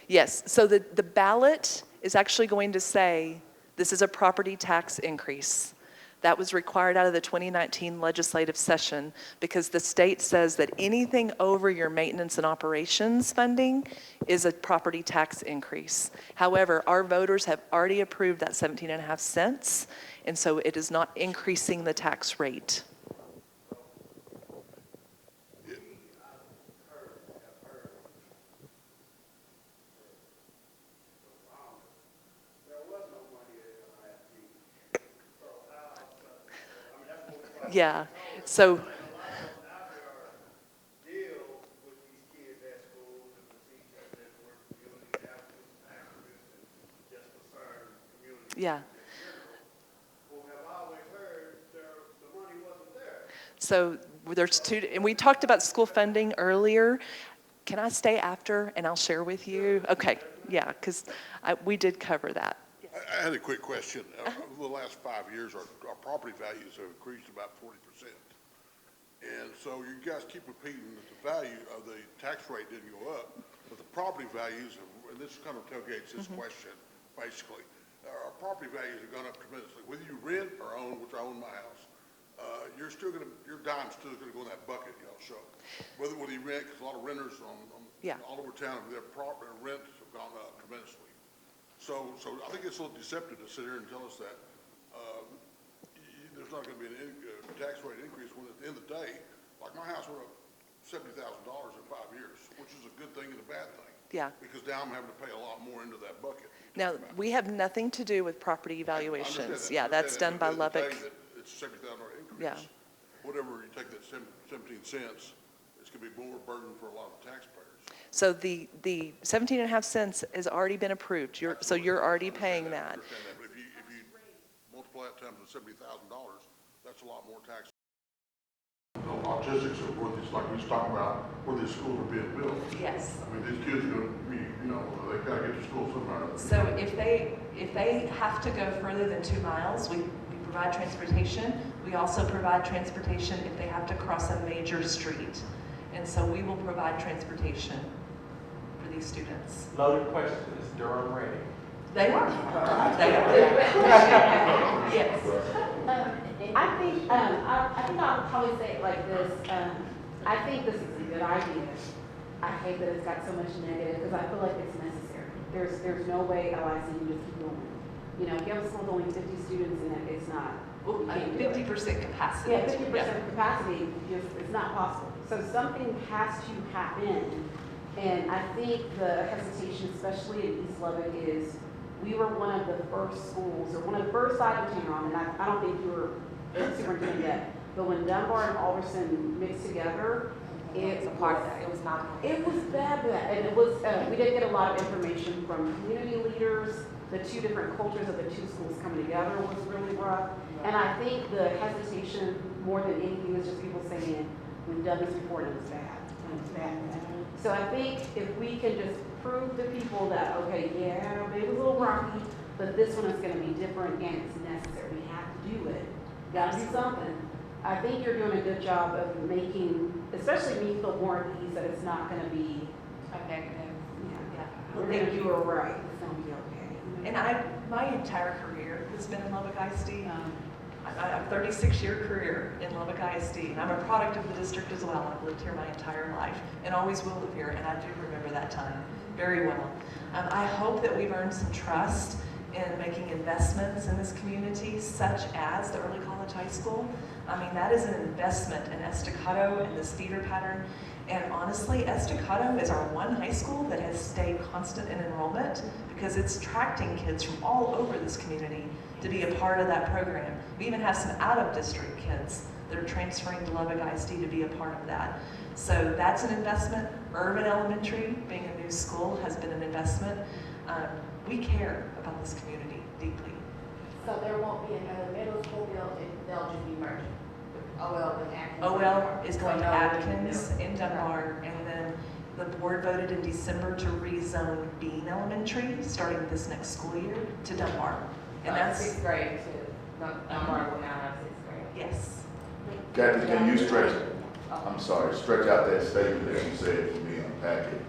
Yes, so the ballot is actually going to say this is a property tax increase. That was required out of the 2019 legislative session because the state says that anything over your maintenance and operations funding is a property tax increase. However, our voters have already approved that 17.5 cents, and so it is not increasing the tax rate. Yeah, so yeah. So there's 2, and we talked about school funding earlier. Can I stay after and I'll share with you? Okay, yeah, because we did cover that. I had a quick question. Over the last 5 years, our property values have increased about 40%. And so you guys keep repeating that the value of the tax rate didn't go up, but the property values, and this kind of tailgates this question, basically. Our property values have gone up tremendously. Whether you rent or own, which I own my house, your dime's still gonna go in that bucket, so. Whether you rent, because a lot of renters all over town, their property rents have gone up tremendously. So I think it's a little deceptive to sit here and tell us that there's not going to be a tax rate increase when at the end of the day, like my house went up $70,000 in 5 years, which is a good thing and a bad thing. Yeah. Because now I'm having to pay a lot more into that bucket. Now, we have nothing to do with property evaluations. Yeah, that's done by Lubbock. It's a $70,000 increase. Yeah. Whatever you take that 17 cents, it's going to be more burden for a lot of taxpayers. So the 17.5 cents has already been approved. So you're already paying that. I understand that, but if you multiply it times the $70,000, that's a lot more tax. The logistics of where these, like we was talking about, where these schools are being built. Yes. I mean, these kids are going to be, they got to get to school somewhere. So if they have to go further than 2 miles, we provide transportation. We also provide transportation if they have to cross a major street. And so we will provide transportation. these students. Loaded question, is Durham ready? They are. They are. Yes. I think I'll probably say it like this. I think this is a good idea. I hate that it's got so much negative because I feel like it's necessary. There's no way LIC can just keep going. You know, if you have a school with only 50 students in it, it's not. You can't do it. 50% capacity. Yeah, 50% capacity, just, it's not possible. So something has to happen. And I think the hesitation, especially in East Lubbock, is we were one of the first schools, or one of the first out of town, and I don't think you were a superintendent yet, but when Dunbar and Alderson mixed together, it was a part of that. It was not. It was bad, and it was. We did get a lot of information from community leaders. The two different cultures of the two schools coming together was really rough. And I think the hesitation, more than anything, is just people saying, we've done this before and it's bad, and it's bad. So I think if we can just prove to people that, okay, yeah, it was a little rocky, but this one is gonna be different and it's necessary. We have to do it. Gotta do something. I think you're doing a good job of making, especially me, feel more at ease that it's not gonna be a negative. Yeah. We're gonna do it right. It's gonna be okay. And my entire career has been in Lubbock ISD. I have a 36-year career in Lubbock ISD, and I'm a product of the district as well. I've lived here my entire life and always will live here, and I do remember that time very well. I hope that we've earned some trust in making investments in this community, such as the Early College High School. I mean, that is an investment in Estacado and this feeder pattern. And honestly, Estacado is our one high school that has stayed constant in enrollment because it's attracting kids from all over this community to be a part of that program. We even have some out-of-district kids that are transferring to Lubbock ISD to be a part of that. So that's an investment. Urban Elementary, being a new school, has been an investment. We care about this community deeply. So there won't be another middle school built, they'll just be merging? OL with Atkins? OL is going to Atkins in Dunbar, and then the board voted in December to rezone Bean Elementary, starting this next school year, to Dunbar. And that's sixth grade too. Dunbar will now have sixth grade. Yes. Kathy, can you stretch out that statement that you said for me, unpack it.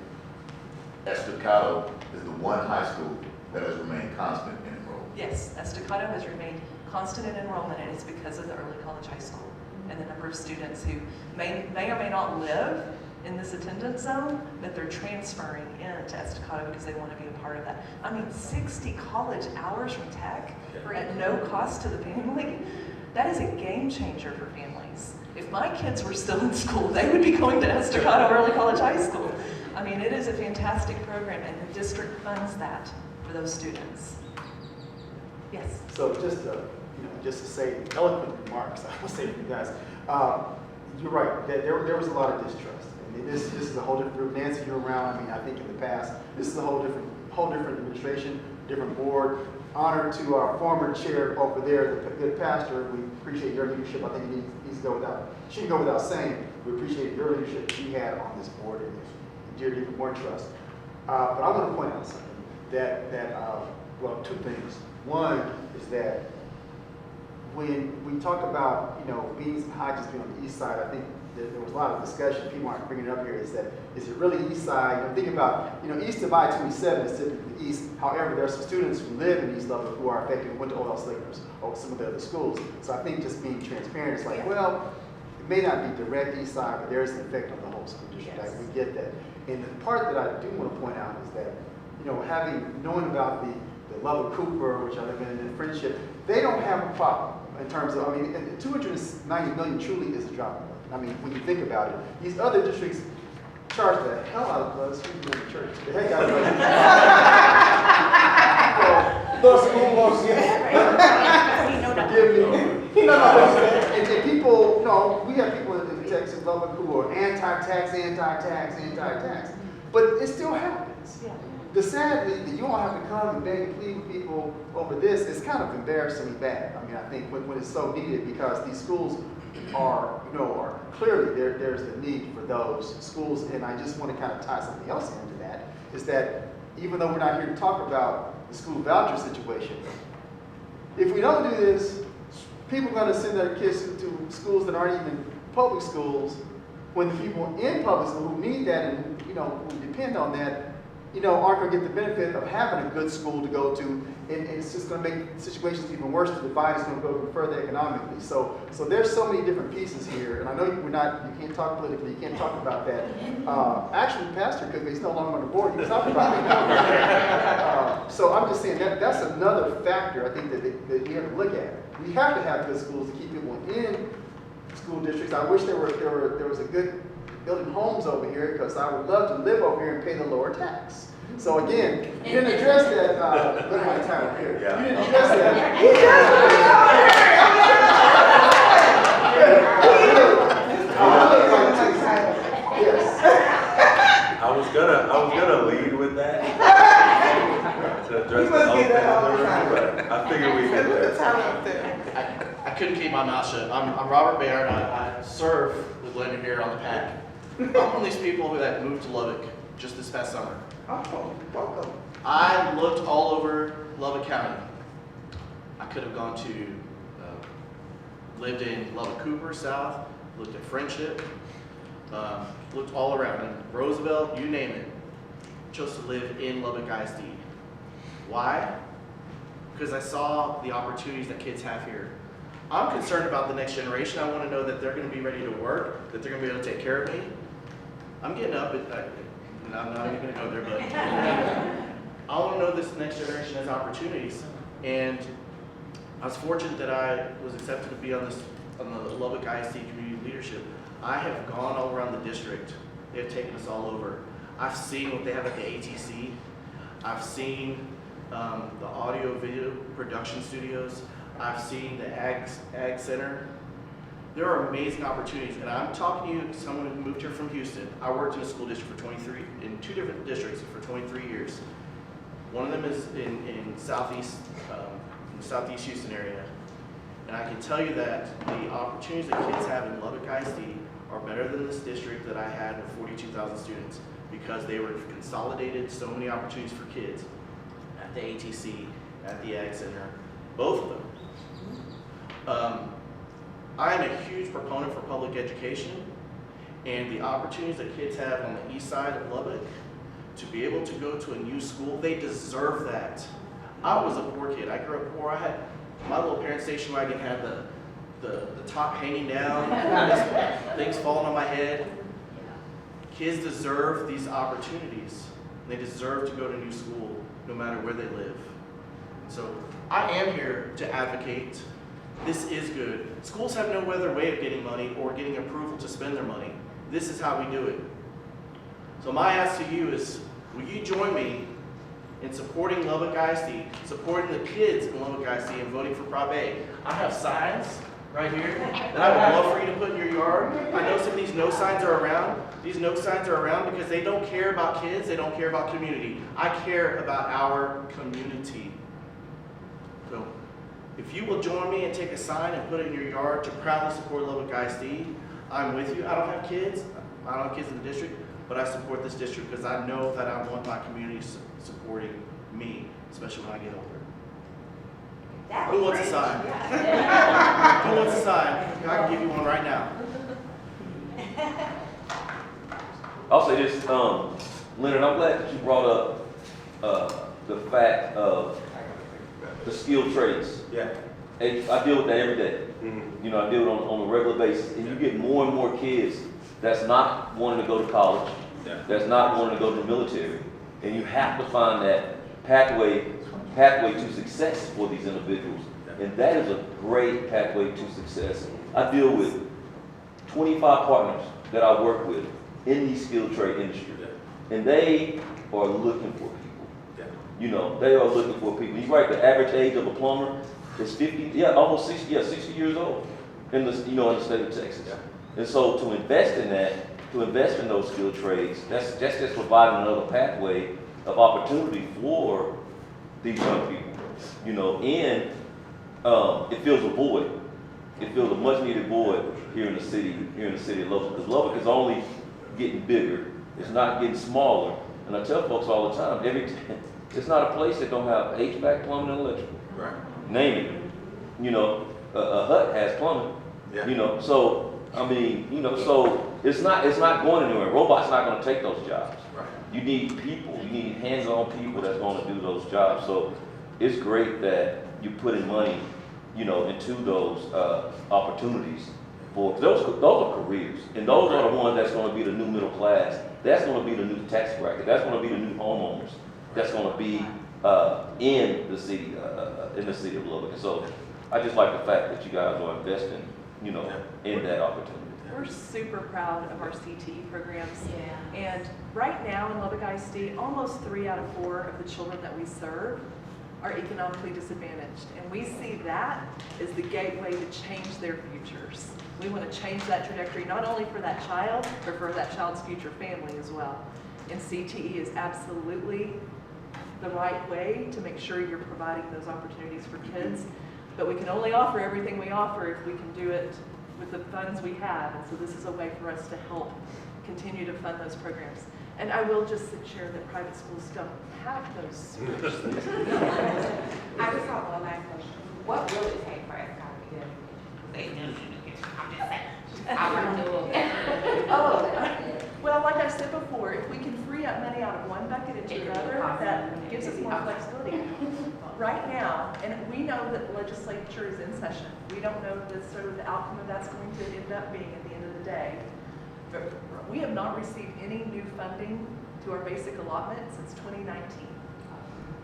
Estacado is the one high school that has remained constant in enrollment. Yes, Estacado has remained constant in enrollment, and it's because of the Early College High School and the number of students who may or may not live in this attendance zone, but they're transferring into Estacado because they want to be a part of that. I mean, 60 college hours from Tech at no cost to the family. That is a game changer for families. If my kids were still in school, they would be going to Estacado Early College High School. I mean, it is a fantastic program, and the district funds that for those students. Yes. So just to say eloquent remarks, I will say to you guys, you're right, that there was a lot of distrust. And this is a whole different group. Nancy, you're around, I mean, I think in the past, this is a whole different administration, different board. Honor to our former chair over there, the good pastor. We appreciate your leadership. I think it needs to go shouldn't go without saying, we appreciate your leadership she had on this board and endeared even more trust. But I want to point out something well, two things. One is that when we talk about, Beans and Hodges being on the east side, I think there was a lot of discussion, people aren't bringing it up here, is it really east side? I'm thinking about, east of I-27 is typically east. However, there are some students who live in East Lubbock who are affected, who went to O.L. Slater's or some of the other schools. So I think just being transparent, it's like, well, it may not be direct east side, but there is an effect on the whole school district. Yes. We get that. And the part that I do want to point out is that, knowing about the Lubbock Cooper, which I live in Friendship, they don't have a problem in terms of, and 290 million truly is a drop in the bucket. I mean, when you think about it, these other districts charge the hell out of us. We do in the church. The heck out of us. Those school books, forgive me. And people, we have people in Texas, Lubbock, who are anti-tax. But it still happens. Yeah. The sadly, that you all have to come and beg and plead with people over this is kind of embarrassingly bad. I mean, I think when it's so needed, because these schools are clearly there's the need for those schools. And I just want to kind of tie something else into that, is that even though we're not here to talk about the school voucher situation, if we don't do this, people are going to send their kids to schools that aren't even public schools, when the people in public school who need that and who depend on that aren't going to get the benefit of having a good school to go to, and it's just going to make situations even worse. The divide is going to go even further economically. So there's so many different pieces here, and I know you can't talk politically, you can't talk about that. Actually, Pastor Cook, he's no longer on the board, you can talk about it. So I'm just saying that's another factor I think that we have to look at. We have to have good schools to keep people in school districts. I wish there was a good building homes over here, because I would love to live over here and pay the lower tax. So again, you didn't address that. Look at my time up here. Yeah. You didn't address that. Yes. I was gonna lead with that to address the elephant in the room, but I figured we could do that. I couldn't keep my mouth shut. I'm Robert Baird. I serve with Leonard here on the PAC. I'm one of these people that moved to Lubbock just this past summer. Oh, welcome. I looked all over Lubbock County. I could have gone to, lived in Lubbock Cooper South, looked at Friendship, looked all around, in Roosevelt, you name it. Chose to live in Lubbock ISD. Why? Because I saw the opportunities that kids have here. I'm concerned about the next generation. I want to know that they're going to be ready to work, that they're going to be able to take care of me. I'm getting up, I'm not even going to go there, but I want to know this next generation has opportunities. And I was fortunate that I was accepted to be on the Lubbock ISD Community Leadership. I have gone all around the district. They have taken us all over. I've seen what they have at the ATC. I've seen the audio video production studios. I've seen the Ag Center. There are amazing opportunities, and I'm talking to you, someone who moved here from Houston. I worked in a school district in 2 different districts for 23 years. One of them is in Southeast Houston area. And I can tell you that the opportunities that kids have in Lubbock ISD are better than this district that I had with 42,000 students, because they were consolidated, so many opportunities for kids at the ATC, at the Ag Center, both of them. I am a huge proponent for public education, and the opportunities that kids have on the east side of Lubbock to be able to go to a new school, they deserve that. I was a poor kid. I grew up poor. I had my little parent station wagon had the top hanging down, things falling on my head. Kids deserve these opportunities. They deserve to go to a new school no matter where they live. So I am here to advocate. This is good. Schools have no other way of getting money or getting approval to spend their money. This is how we do it. So my ask to you is, will you join me in supporting Lubbock ISD, supporting the kids in Lubbock ISD, and voting for Prop A? I have signs right here that I would love for you to put in your yard. I know some of these no signs are around. These no signs are around because they don't care about kids, they don't care about community. I care about our community. So if you will join me and take a sign and put it in your yard to proudly support Lubbock ISD, I'm with you. I don't have kids. I don't have kids in the district, but I support this district because I know that I want my community supporting me, especially when I get older. Who wants a sign? Who wants a sign? I can give you one right now. I'll say this, Leonard, I'm glad that you brought up the fact of the skilled trades. Yeah. I deal with that every day. Mm-hmm. You know, I deal with it on a regular basis, and you get more and more kids that's not wanting to go to college, that's not wanting to go to the military, and you have to find that pathway to success for these individuals, and that is a great pathway to success. I deal with 25 partners that I work with in these skilled trade industries, and they are looking for people. You know, they are looking for people. You're right, the average age of a plumber is 50, almost 60 years old in the, in the state of Texas. And so to invest in that, to invest in those skilled trades, that's just providing another pathway of opportunity for these young people, and it fills a void. It fills a much needed void here in the city of Lubbock, because Lubbock is only getting bigger. It's not getting smaller. And I tell folks all the time, it's not a place that don't have HVAC, plumbing, and electrical. Right. Name it. A hut has plumbing. Yeah. So I mean, so it's not going anywhere. Robots not going to take those jobs. Right. You need people. You need hands-on people that's gonna do those jobs. So it's great that you're putting money, you know, into those opportunities for, 'cause those are careers. And those are the ones that's gonna be the new middle class. That's gonna be the new tax bracket. That's gonna be the new homeowners. That's gonna be in the city of Lubbock. And so I just like the fact that you guys are investing, you know, in that opportunity. We're super proud of our CTE programs. And right now in Lubbock ISD, almost 3 out of 4 of the children that we serve are economically disadvantaged. And we see that as the gateway to change their futures. We want to change that trajectory, not only for that child, but for that child's future family as well. And CTE is absolutely the right way to make sure you're providing those opportunities for kids. But we can only offer everything we offer if we can do it with the funds we have. And so this is a way for us to help continue to fund those programs. And I will just share that private schools don't have those resources. I just have one last question. What will it take for us to get I'm just saying. I want to do it. Oh, well, like I said before, if we can free up money out of one bucket into another, that gives us more flexibility. Right now, and we know that the legislature is in session. We don't know the sort of the outcome of that's going to end up being at the end of the day. But we have not received any new funding to our basic allotment since 2019.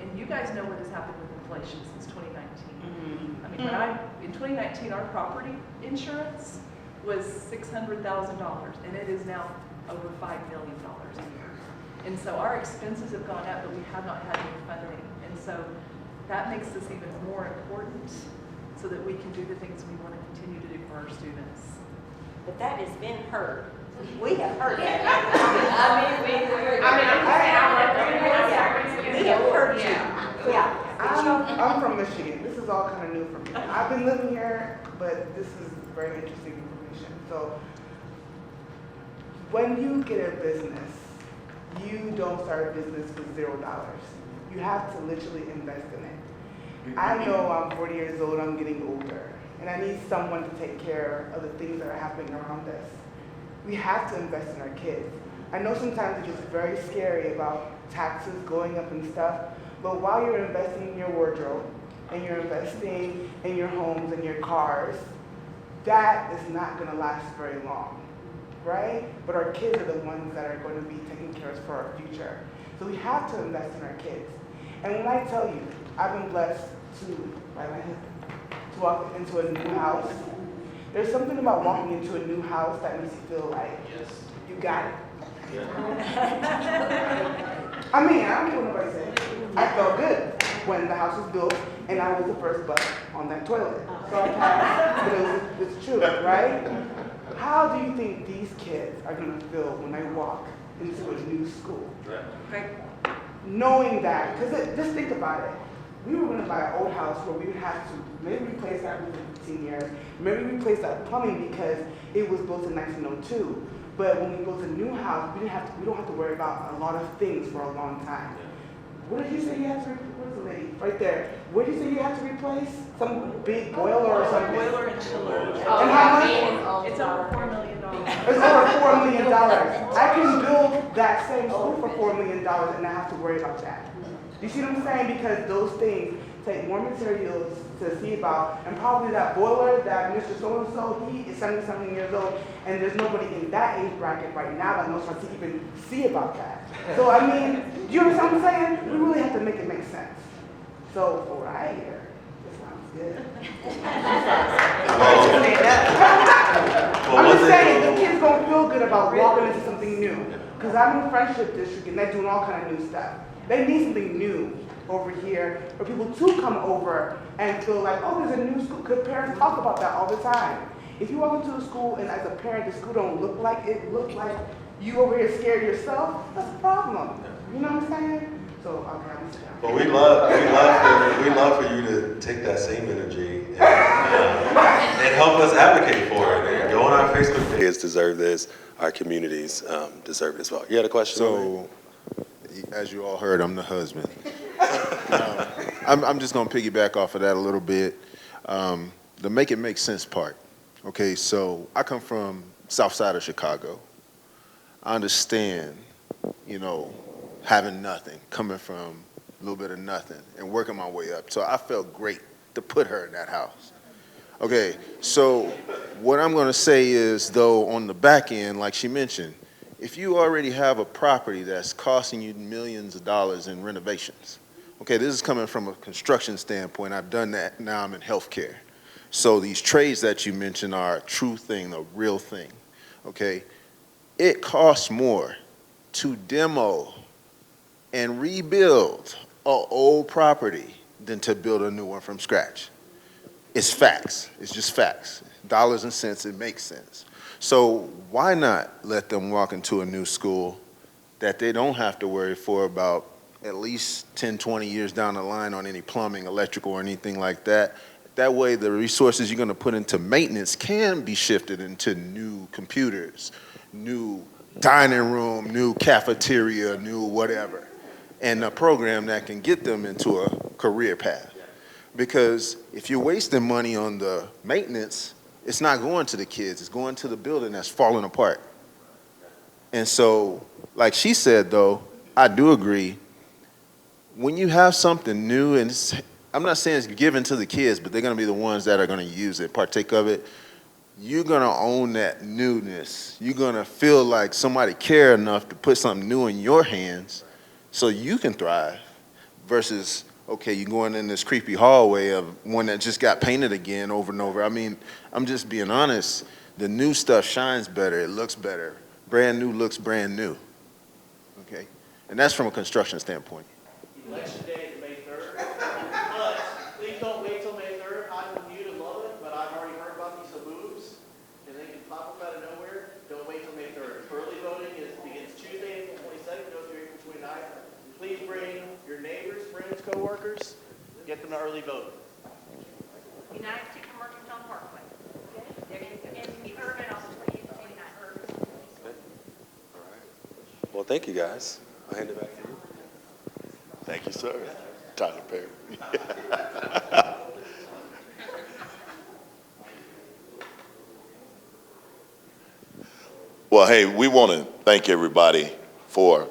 And you guys know what has happened with inflation since 2019. I mean, in 2019, our property insurance was $600,000, and it is now over $5 million a year. And so our expenses have gone up, but we have not had any funding. And so that makes this even more important so that we can do the things we want to continue to do for our students. But that has been heard. We have heard that. We have heard you. Yeah. I'm from Michigan. This is all kind of new for me. I've been living here, but this is very interesting information. So when you get a business, you don't start a business with $0. You have to literally invest in it. I know I'm 40 years old, I'm getting older, and I need someone to take care of the things that are happening around us. We have to invest in our kids. I know sometimes it gets very scary about taxes going up and stuff, but while you're investing in your wardrobe and you're investing in your homes and your cars, that is not going to last very long, right? But our kids are the ones that are going to be taking care of us for our future. So we have to invest in our kids. And when I tell you, I've been blessed to walk into a new house. There's something about walking into a new house that makes you feel like you got it. I mean, I don't care what nobody says. I felt good when the house was built and I was the first butt on that toilet. So I passed, but it's true, right? How do you think these kids are going to feel when they walk into a new school? Right. Knowing that, because just think about it. We were going to buy an old house where we would have to maybe replace that roof in 15 years, maybe replace that plumbing because it was built in 1902. But when we built a new house, we don't have to worry about a lot of things for a long time. What did you say you had to replace? Where's the lady? Right there. What did you say you had to replace? Some big boiler or something? Boiler and chiller. And how much? It's over $4 million. It's over $4 million. I can build that same school for $4 million and not have to worry about that. You see what I'm saying? Because those things take more materials to see about, and probably that boiler that Mr. So-and-so, he is 70-something years old, and there's nobody in that age bracket right now that knows how to even see about that. So I mean, do you understand what I'm saying? We really have to make it make sense. So for what I hear, this sounds good. I'm just saying, the kids don't feel good about walking into something new. Because I'm in the Friendship District, and they're doing all kind of new stuff. They need something new over here for people to come over and feel like, oh, there's a new school. Because parents talk about that all the time. If you walk into a school and as a parent, the school don't look like it, look like you over here scared yourself, that's a problem. You know what I'm saying? So, okay, I'm just But we'd love for you to take that same energy and help us advocate for it. And go on our Facebook page. Kids deserve this. Our communities deserve it as well. You had a question? So, as you all heard, I'm the husband. I'm just going to piggyback off of that a little bit. The make it make sense part. Okay, so I come from south side of Chicago. I understand, having nothing, coming from a little bit of nothing and working my way up. So I felt great to put her in that house. Okay, so what I'm gonna say is, though, on the back end, like she mentioned, if you already have a property that's costing you millions of dollars in renovations, okay, this is coming from a construction standpoint. I've done that, now I'm in healthcare. So these trades that you mentioned are a true thing, a real thing, okay? It costs more to demo and rebuild an old property than to build a new one from scratch. It's facts. It's just facts. Dollars and cents, it makes sense. So why not let them walk into a new school that they don't have to worry for about at least 10, 20 years down the line on any plumbing, electrical, or anything like that? That way the resources you're gonna put into maintenance can be shifted into new computers, new dining room, new cafeteria, new whatever, and a program that can get them into a career path. Because if you're wasting money on the maintenance, it's not going to the kids, it's going to the building that's falling apart. And so, like she said though, I do agree, when you have something new, and I'm not saying it's given to the kids, but they're gonna be the ones that are gonna use it, partake of it, you're gonna own that newness. You're gonna feel like somebody care enough to put something new in your hands so you can thrive, versus, okay, you're going in this creepy hallway of one that just got painted again over and over. I mean, I'm just being honest. The new stuff shines better, it looks better. Brand new looks brand new, okay? And that's from a construction standpoint. Election day is May 3rd, but please don't wait till May 3rd. I'm new to Lubbock, but I've already heard about these moves, and they can pop up out of nowhere. Don't wait till May 3rd. Early voting begins Tuesday, April 22nd, goes through April 29th. Please bring your neighbors, friends, coworkers, get them to early vote. United States Mercantile Parkway. There you go. And be Urban on the 28th, Urban. All right. Well, thank you, guys. I'll hand it back to you. Thank you, sir. Tyler Perry. Well, hey, we want to thank everybody for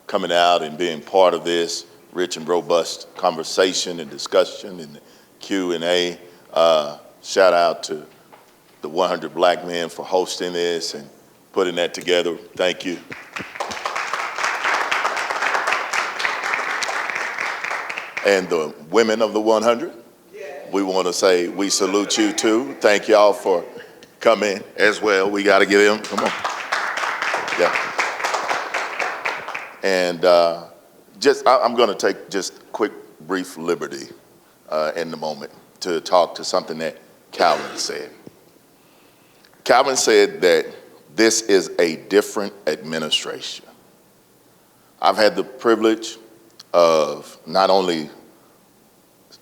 coming out and being part of this rich and robust conversation and discussion and Q&A. Shout out to the 100 Black Men for hosting this and putting that together. Thank you. And the women of the 100, we want to say we salute you too. Thank y'all for coming as well. We got to get them. Come on. Yeah. And I'm going to take just a quick, brief liberty in the moment to talk to something that Calvin said. Calvin said that this is a different administration. I've had the privilege of not only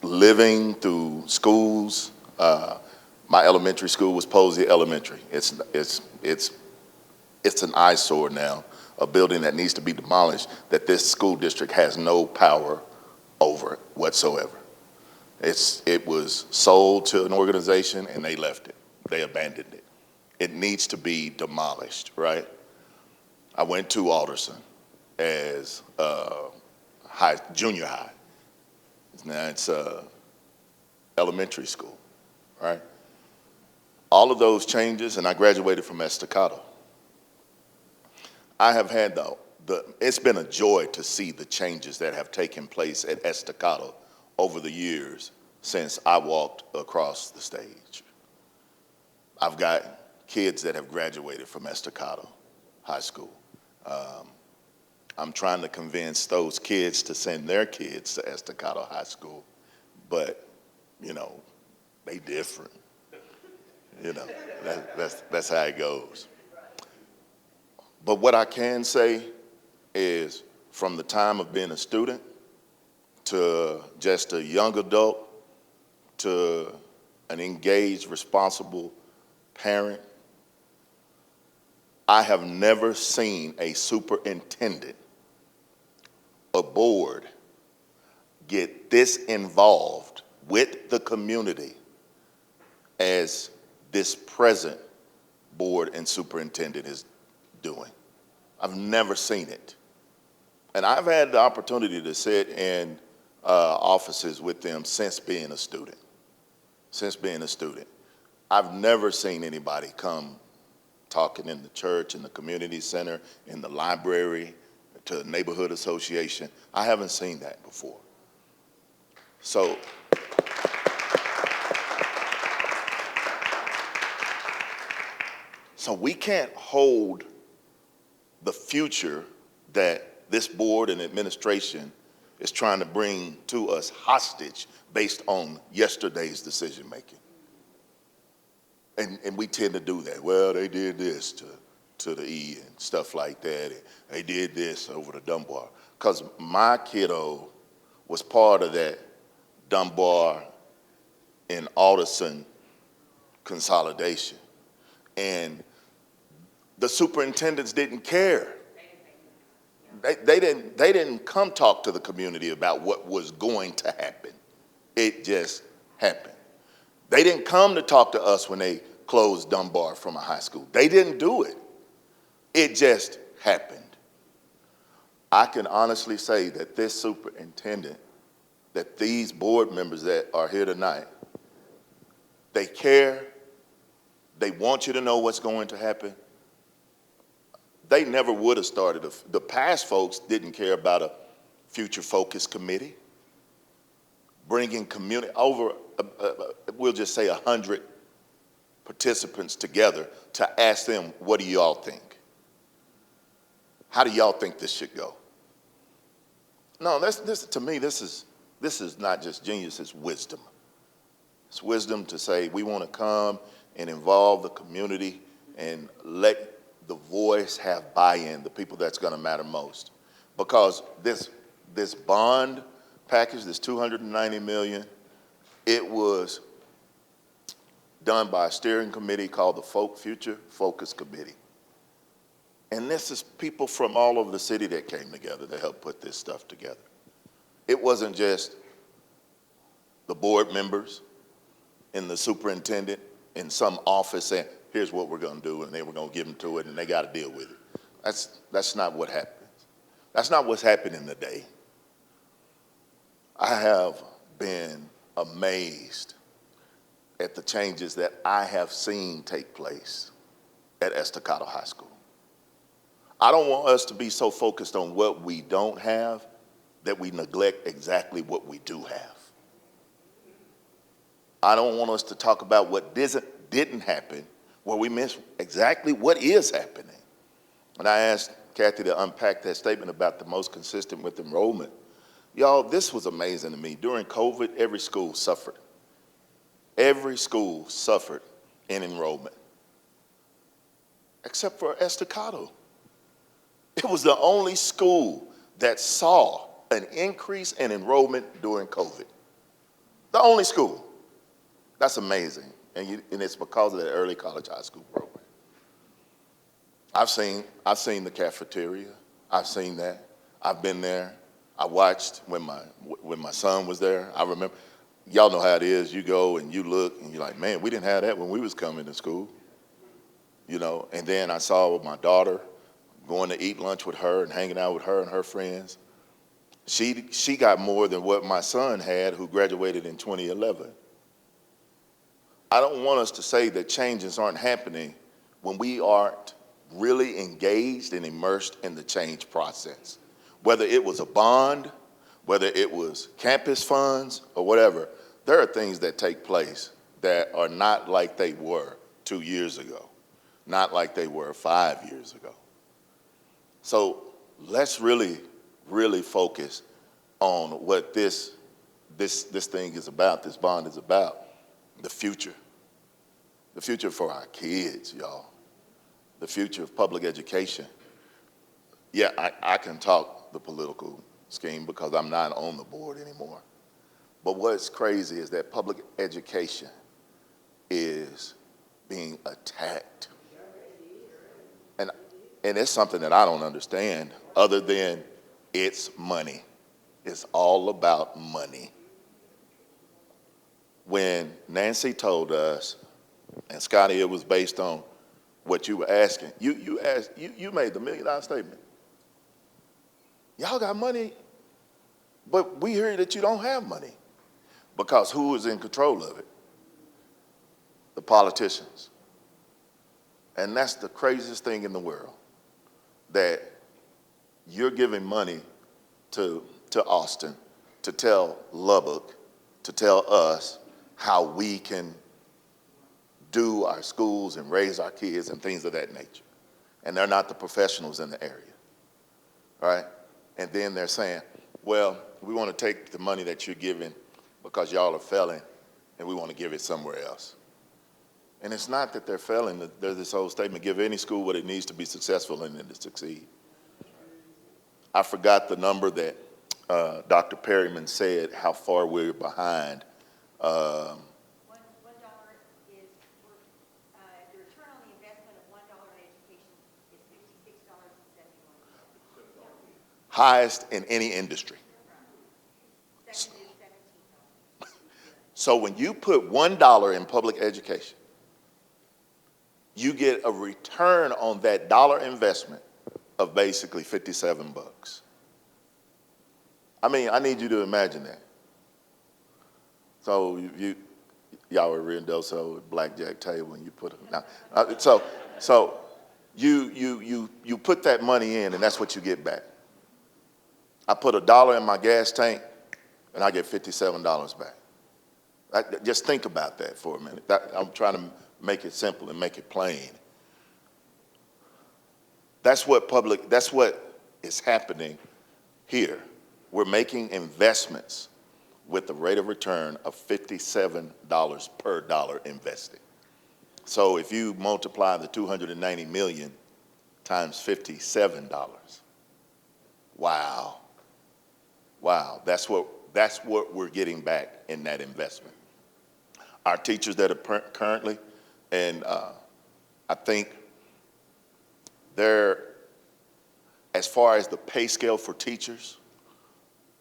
living through schools. My elementary school was Posey Elementary. It's an eyesore now, a building that needs to be demolished that this school district has no power over whatsoever. It was sold to an organization and they left it. They abandoned it. It needs to be demolished, right? I went to Alderson as junior high. Now it's elementary school, right? All of those changes, and I graduated from Estacado. I have had it's been a joy to see the changes that have taken place at Estacado over the years since I walked across the stage. I've got kids that have graduated from Estacado High School. I'm trying to convince those kids to send their kids to Estacado High School, but, you know, they different. You know, that's how it goes. But what I can say is, from the time of being a student to just a young adult to an engaged, responsible parent, I have never seen a superintendent, a board, get this involved with the community as this present board and superintendent is doing. I've never seen it. And I've had the opportunity to sit in offices with them since being a student. Since being a student. I've never seen anybody come talking in the church, in the community center, in the library, to the neighborhood association. I haven't seen that before. So, we can't hold the future that this board and administration is trying to bring to us hostage based on yesterday's decision making. And we tend to do that. Well, they did this to the E and stuff like that. And they did this over to Dunbar. Because my kiddo was part of that Dunbar and Alderson consolidation. And the superintendents didn't care. They didn't come talk to the community about what was going to happen. It just happened. They didn't come to talk to us when they closed Dunbar from a high school. They didn't do it. It just happened. I can honestly say that this superintendent, that these board members that are here tonight, they care. They want you to know what's going to happen. They never would have started. The past folks didn't care about a future focus committee, bringing community over, we'll just say 100 participants together to ask them, what do y'all think? How do y'all think this should go? No, to me, this is not just genius, it's wisdom. It's wisdom to say we want to come and involve the community and let the voice have buy-in, the people that's going to matter most. Because this bond package, this $290 million, it was done by a steering committee called the Future Focus Committee. And this is people from all over the city that came together to help put this stuff together. It wasn't just the board members and the superintendent in some office saying, here's what we're going to do, and they were going to give them to it, and they got to deal with it. That's not what happens. That's not what's happening today. I have been amazed at the changes that I have seen take place at Estacado High School. I don't want us to be so focused on what we don't have that we neglect exactly what we do have. I don't want us to talk about what didn't happen where we miss exactly what is happening. And I asked Kathy to unpack that statement about the most consistent with enrollment. Y'all, this was amazing to me. During COVID, every school suffered. Every school suffered in enrollment, except for Estacado. It was the only school that saw an increase in enrollment during COVID. The only school. That's amazing. And it's because of that early college high school program. I've seen the cafeteria. I've seen that. I've been there. I watched when my son was there. I remember, y'all know how it is. You go and you look and you're like, man, we didn't have that when we was coming to school. You know, and then I saw with my daughter going to eat lunch with her and hanging out with her and her friends. She got more than what my son had, who graduated in 2011. I don't want us to say that changes aren't happening when we aren't really engaged and immersed in the change process. Whether it was a bond, whether it was campus funds or whatever, there are things that take place that are not like they were 2 years ago, not like they were 5 years ago. So let's really, really focus on what this thing is about, this bond is about, the future. The future for our kids, y'all. The future of public education. Yeah, I can talk the political scheme because I'm not on the board anymore. But what's crazy is that public education is being attacked. And it's something that I don't understand other than it's money. It's all about money. When Nancy told us, and Scotty, it was based on what you were asking. You made the $1 million statement. Y'all got money, but we hear that you don't have money. Because who is in control of it? The politicians. And that's the craziest thing in the world, that you're giving money to Austin to tell Lubbock, to tell us how we can do our schools and raise our kids and things of that nature. And they're not the professionals in the area, right? And then they're saying, well, we want to take the money that you're giving because y'all are failing, and we want to give it somewhere else. And it's not that they're failing. There's this whole statement, give any school what it needs to be successful and to succeed. I forgot the number that Dr. Perryman said, how far we're behind. $1 is, the return on the investment of $1 in education is $56.71. Highest in any industry. Second is $17. So when you put $1 in public education, you get a return on that dollar investment of basically 57 bucks. I mean, I need you to imagine that. So y'all were Rendoso with blackjack table, and you put so you put that money in, and that's what you get back. I put $1 in my gas tank, and I get $57 back. Just think about that for a minute. I'm trying to make it simple and make it plain. That's what is happening here. We're making investments with the rate of return of $57 per dollar invested. So if you multiply the 290 million times $57, wow. Wow, that's what we're getting back in that investment. Our teachers that are currently, and I think they're, as far as the pay scale for teachers,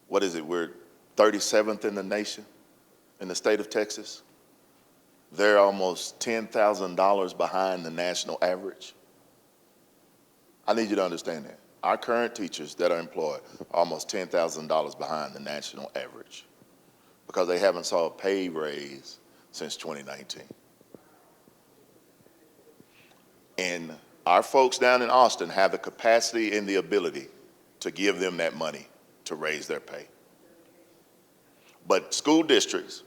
what is it, we're 37th in the nation, in the state of Texas. They're almost $10,000 behind the national average. I need you to understand that. Our current teachers that are employed are almost $10,000 behind the national average because they haven't saw a pay raise since 2019. And our folks down in Austin have the capacity and the ability to give them that money to raise their pay. But school districts,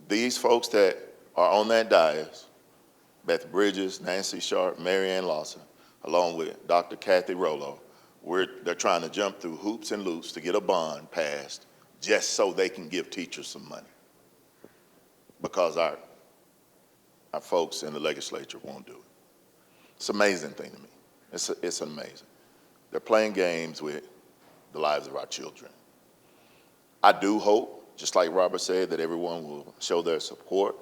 these folks that are on that dais, Beth Bridges, Nancy Sharp, Mary Ann Lawson, along with Dr. Kathy Rollo, they're trying to jump through hoops and loops to get a bond passed just so they can give teachers some money. Because our folks in the legislature won't do it. It's an amazing thing to me. It's amazing. They're playing games with the lives of our children. I do hope, just like Robert said, that everyone will show their support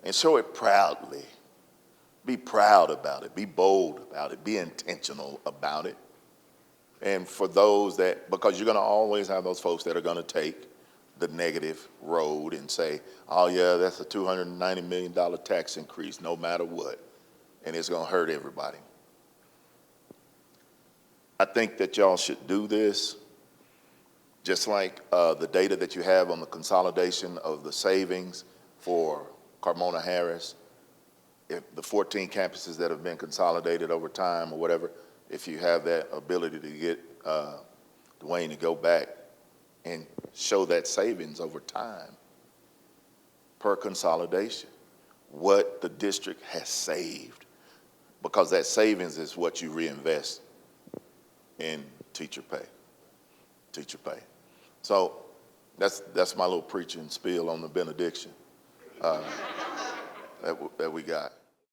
and show it proudly. Be proud about it. Be bold about it. Be intentional about it. And for those that, because you're going to always have those folks that are going to take the negative road and say, oh yeah, that's a $290 million tax increase no matter what, and it's going to hurt everybody. I think that y'all should do this, just like the data that you have on the consolidation of the savings for Carmona Harris, if the 14 campuses that have been consolidated over time or whatever, if you have that ability to get Dwayne to go back and show that savings over time per consolidation, what the district has saved, because that savings is what you reinvest in teacher pay. So that's my little preaching spiel on the benediction that we got.